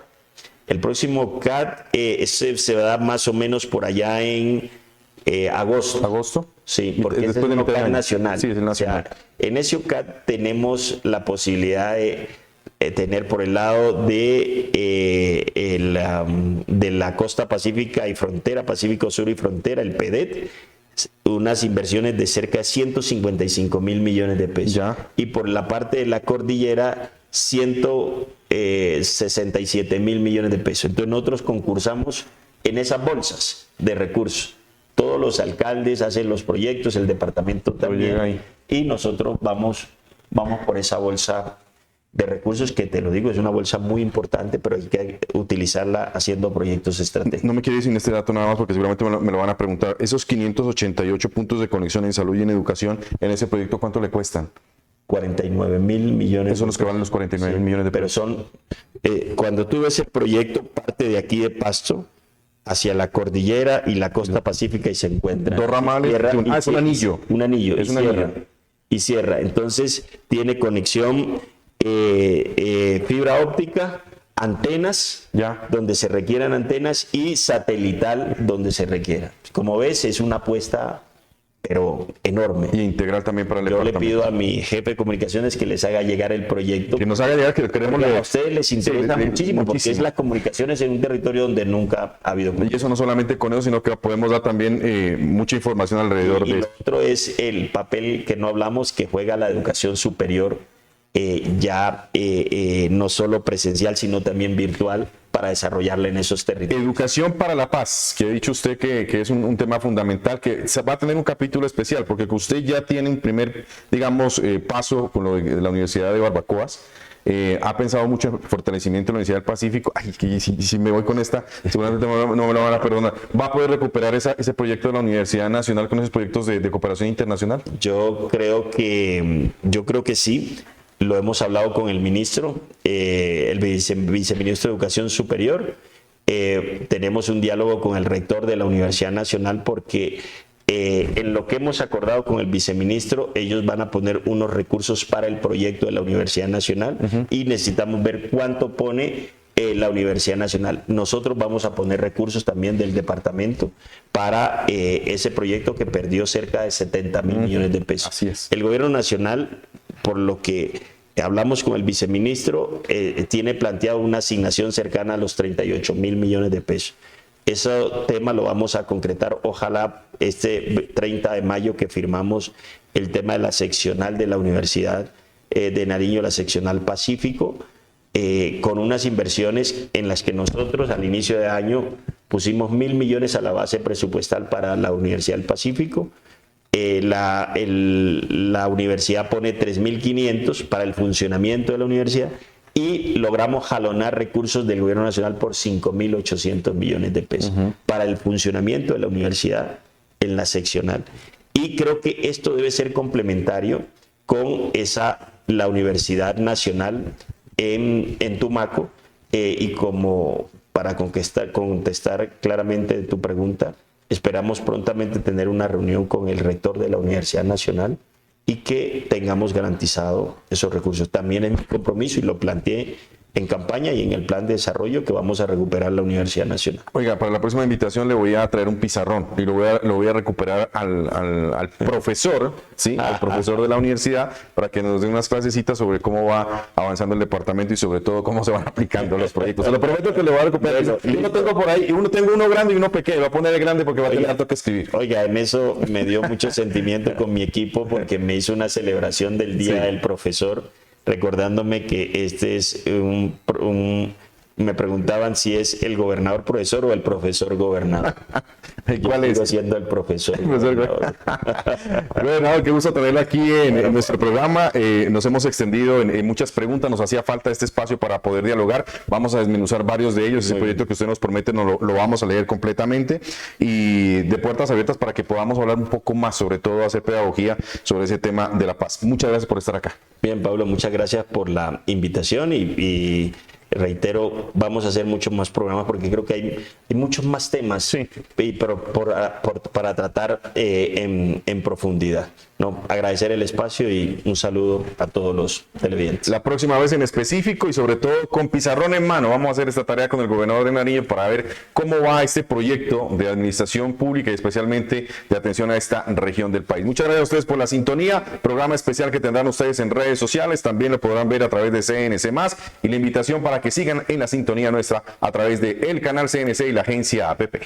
E: El próximo CAT se va a dar más o menos por allá en agosto.
J: ¿Agosto?
E: Sí, porque es el OCAT nacional. Sí, es el nacional. O sea, en ese OCAT tenemos la posibilidad de tener por el lado de la costa pacífica y frontera, Pacífico Sur y frontera, el PEDET, unas inversiones de cerca de 155.000 millones de pesos.
J: Ya.
E: Y por la parte de la cordillera, 167.000 millones de pesos. Entonces nosotros concursamos en esas bolsas de recursos. Todos los alcaldes hacen los proyectos, el departamento también. Y nosotros vamos por esa bolsa de recursos que, te lo digo, es una bolsa muy importante, pero hay que utilizarla haciendo proyectos estratégicos.
J: No me quiero ir sin este dato nada más porque seguramente me lo van a preguntar. Esos 588 puntos de conexión en salud y en educación, en ese proyecto, ¿cuánto le cuestan?
E: 49.000 millones.
J: Esos son los que valen los 49.000 millones de pesos.
E: Pero son, cuando tú ves el proyecto, parte de aquí de Pasto hacia la cordillera y la costa pacífica y se encuentran.
J: Dos ramales, es un anillo.
E: Un anillo,
J: es
E: y
J: un
E: cierra.
J: anillo.
E: Y cierra. Entonces tiene conexión fibra óptica, antenas, donde se requieran antenas, y satelital donde se requiera. Como ves, es una apuesta pero enorme.
J: Y integral también para el departamento.
E: Yo le pido a mi jefe de comunicaciones que les haga llegar el proyecto.
J: Que nos haga llegar, que queremos
E: a ustedes les interesa muchísimo, porque es la comunicaciones en un territorio donde nunca ha habido.
J: Y eso no solamente con eso, sino que podemos dar también mucha información alrededor de
E: eso. Otro es el papel que no hablamos, que juega la educación superior, no solo presencial, sino también virtual, para desarrollarla en esos territorios.
J: Educación para la paz, que ha dicho usted que es un tema fundamental, que va a tener un capítulo especial, porque usted ya tiene un primer, digamos, paso con lo de la Universidad de Barbacoas. Ha pensado mucho en fortalecimiento de la Universidad del Pacífico. Ay, que si me voy con esta, seguramente no me lo van a perdonar. ¿Va a poder recuperar ese proyecto de la Universidad Nacional con esos proyectos de cooperación internacional?
E: Yo creo que sí. Lo hemos hablado con el ministro, el viceministro de Educación Superior. Tenemos un diálogo con el rector de la Universidad Nacional, porque en lo que hemos acordado con el viceministro, ellos van a poner unos recursos para el proyecto de la Universidad Nacional, y necesitamos ver cuánto pone la Universidad Nacional. Nosotros vamos a poner recursos también del departamento para ese proyecto que perdió cerca de 70.000 millones de pesos.
J: Así es.
E: El gobierno nacional, por lo que hablamos con el viceministro, tiene planteado una asignación cercana a los 38.000 millones de pesos. Ese tema lo vamos a concretar, ojalá este 30 de mayo que firmamos el tema de la seccional de la Universidad de Nariño, la seccional Pacífico, con unas inversiones en las que nosotros al inicio de año pusimos 1.000 millones a la base presupuestal para la Universidad del Pacífico. La universidad pone 3.500 para el funcionamiento de la universidad, y logramos jalonar recursos del gobierno nacional por 5.800 millones de pesos para el funcionamiento de la universidad en la seccional. Y creo que esto debe ser complementario con la Universidad Nacional en Tumaco, y como para contestar claramente tu pregunta, esperamos prontamente tener una reunión con el rector de la Universidad Nacional y que tengamos garantizado esos recursos. También es mi compromiso, y lo planteé en campaña y en el plan de desarrollo, que vamos a recuperar la Universidad Nacional.
J: Oiga, para la próxima invitación le voy a traer un pizarrón y lo voy a recuperar al profesor, ¿sí? Al profesor de la universidad, para que nos dé unas clasecitas sobre cómo va avanzando el departamento y sobre todo cómo se van aplicando los proyectos. Se lo prometo que le voy a recuperar. Yo no tengo por ahí, tengo uno grande y uno pequeño. Voy a poner el grande porque va a tener tanto que escribir.
E: Oiga, en eso me dio mucho sentimiento con mi equipo, porque me hizo una celebración del Día del Profesor, recordándome que este es me preguntaban si es el gobernador profesor o el profesor gobernador.
J: ¿Cuál es?
E: Siendo el profesor.
J: Bueno, qué gusto tenerlo aquí en nuestro programa. Nos hemos extendido en muchas preguntas. Nos hacía falta este espacio para poder dialogar. Vamos a desmenuzar varios de ellos. Ese proyecto que usted nos promete lo vamos a leer completamente, y de puertas abiertas para que podamos hablar un poco más, sobre todo hacer pedagogía sobre ese tema de la paz. Muchas gracias por estar acá.
E: Bien, Pablo, muchas gracias por la invitación, y reitero, vamos a hacer muchos más programas, porque creo que hay muchos más temas, pero para tratar en profundidad. No, agradecer el espacio y un saludo a todos los televidentes.
J: La próxima vez en específico, y sobre todo con pizarrón en mano, vamos a hacer esta tarea con el gobernador de Nariño para ver cómo va este proyecto de administración pública y especialmente de atención a esta región del país. Muchas gracias a ustedes por la sintonía. Programa especial que tendrán ustedes en redes sociales, también lo podrán ver a través de CNC+, y la invitación para que sigan en la sintonía nuestra a través del canal CNC y la agencia APP.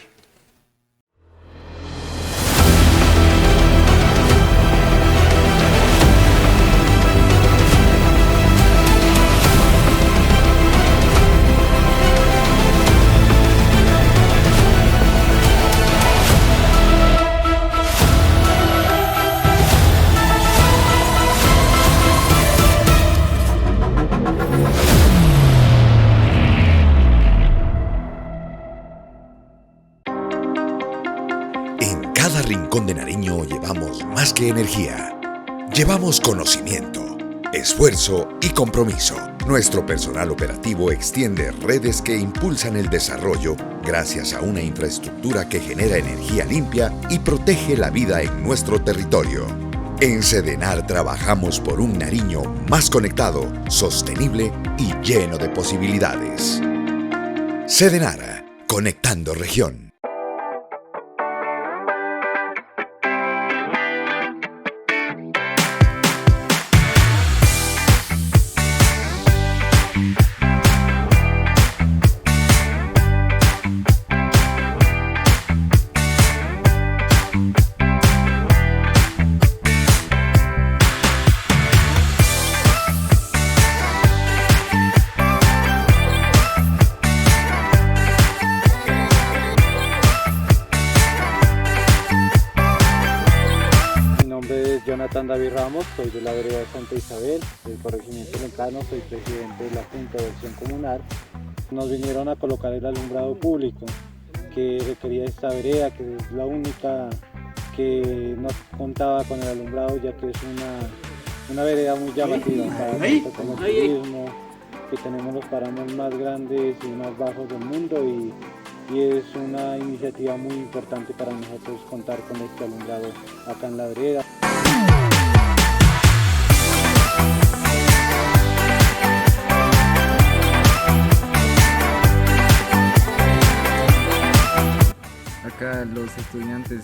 A: cada rincón de Nariño llevamos más que energía. Llevamos conocimiento, esfuerzo y compromiso. Nuestro personal operativo extiende redes que impulsan el desarrollo gracias a una infraestructura que genera energía limpia y protege la vida en nuestro territorio. En Sedenar trabajamos por un Nariño más conectado, sostenible y lleno de posibilidades. Sedenar, conectando región.
B: Jonathan David Ramos, soy de la vereda de Santa Isabel, del corregimiento Lencano, soy presidente de la Junta de Acción Comunal. Nos vinieron a colocar el alumbrado público que requería esta vereda, que es la única que no contaba con el alumbrado, ya que es una vereda muy llamativa para nosotros como turismo, que tenemos los páramos más grandes y más bajos del mundo y es una iniciativa muy importante para nosotros contar con este alumbrado acá en la vereda.
C: Acá los estudiantes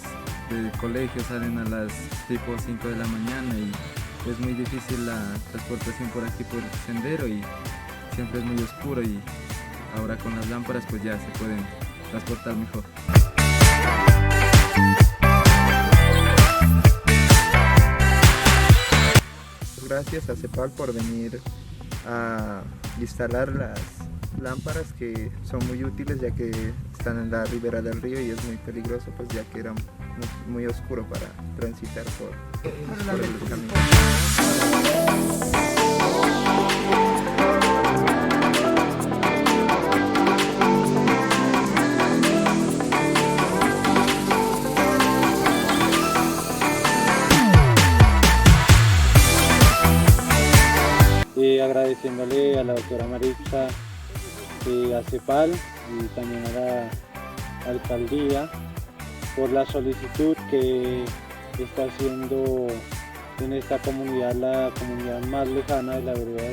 C: del colegio salen a las tipo 5 de la mañana y es muy difícil la transportación por aquí por el sendero y siempre es muy oscuro, y ahora con las lámparas pues ya se pueden transportar mejor.
D: Gracias a CEPAL por venir a instalar las lámparas que son muy útiles, ya que están en la ribera del río y es muy peligroso, pues ya que era muy oscuro para transitar por el camino.
B: Agradeciéndole a la doctora Maritza, a CEPAL y también a la alcaldía por la solicitud que está haciendo en esta comunidad, la comunidad más lejana de la vereda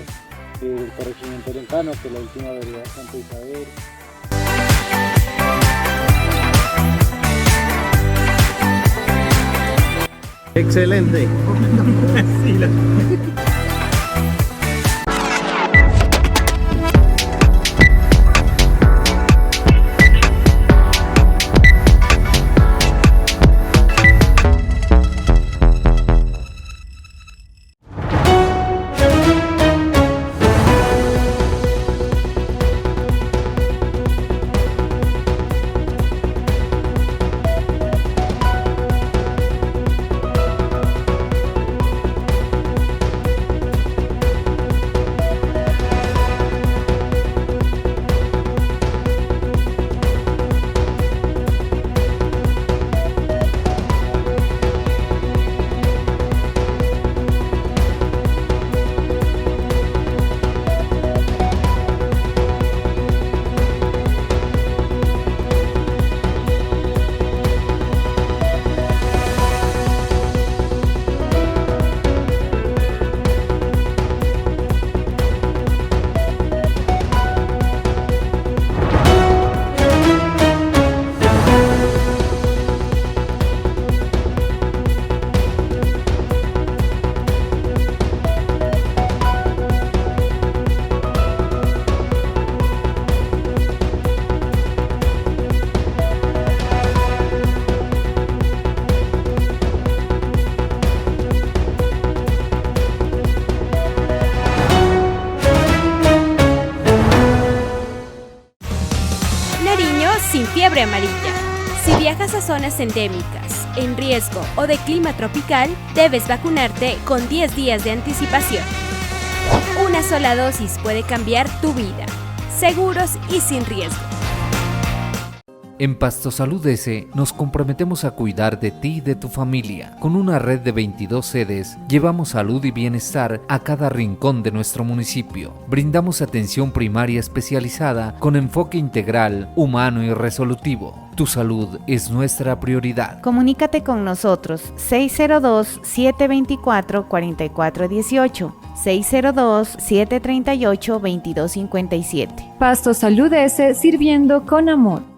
B: del corregimiento Lencano, que es la última vereda de Santa Isabel.
K: Excelente.
F: Sin fiebre amarilla. Si viajas a zonas endémicas, en riesgo o de clima tropical, debes vacunarte con 10 días de anticipación. Una sola dosis puede cambiar tu vida. Seguros y sin riesgo.
G: En Pasto Salud S nos comprometemos a cuidar de ti y de tu familia. Con una red de 22 sedes, llevamos salud y bienestar a cada rincón de nuestro municipio. Brindamos atención primaria especializada con enfoque integral, humano y resolutivo. Tu salud es nuestra prioridad.
H: Comunícate con nosotros 602-724-4418, 602-738-2257.
I: Pasto Salud S, sirviendo con amor.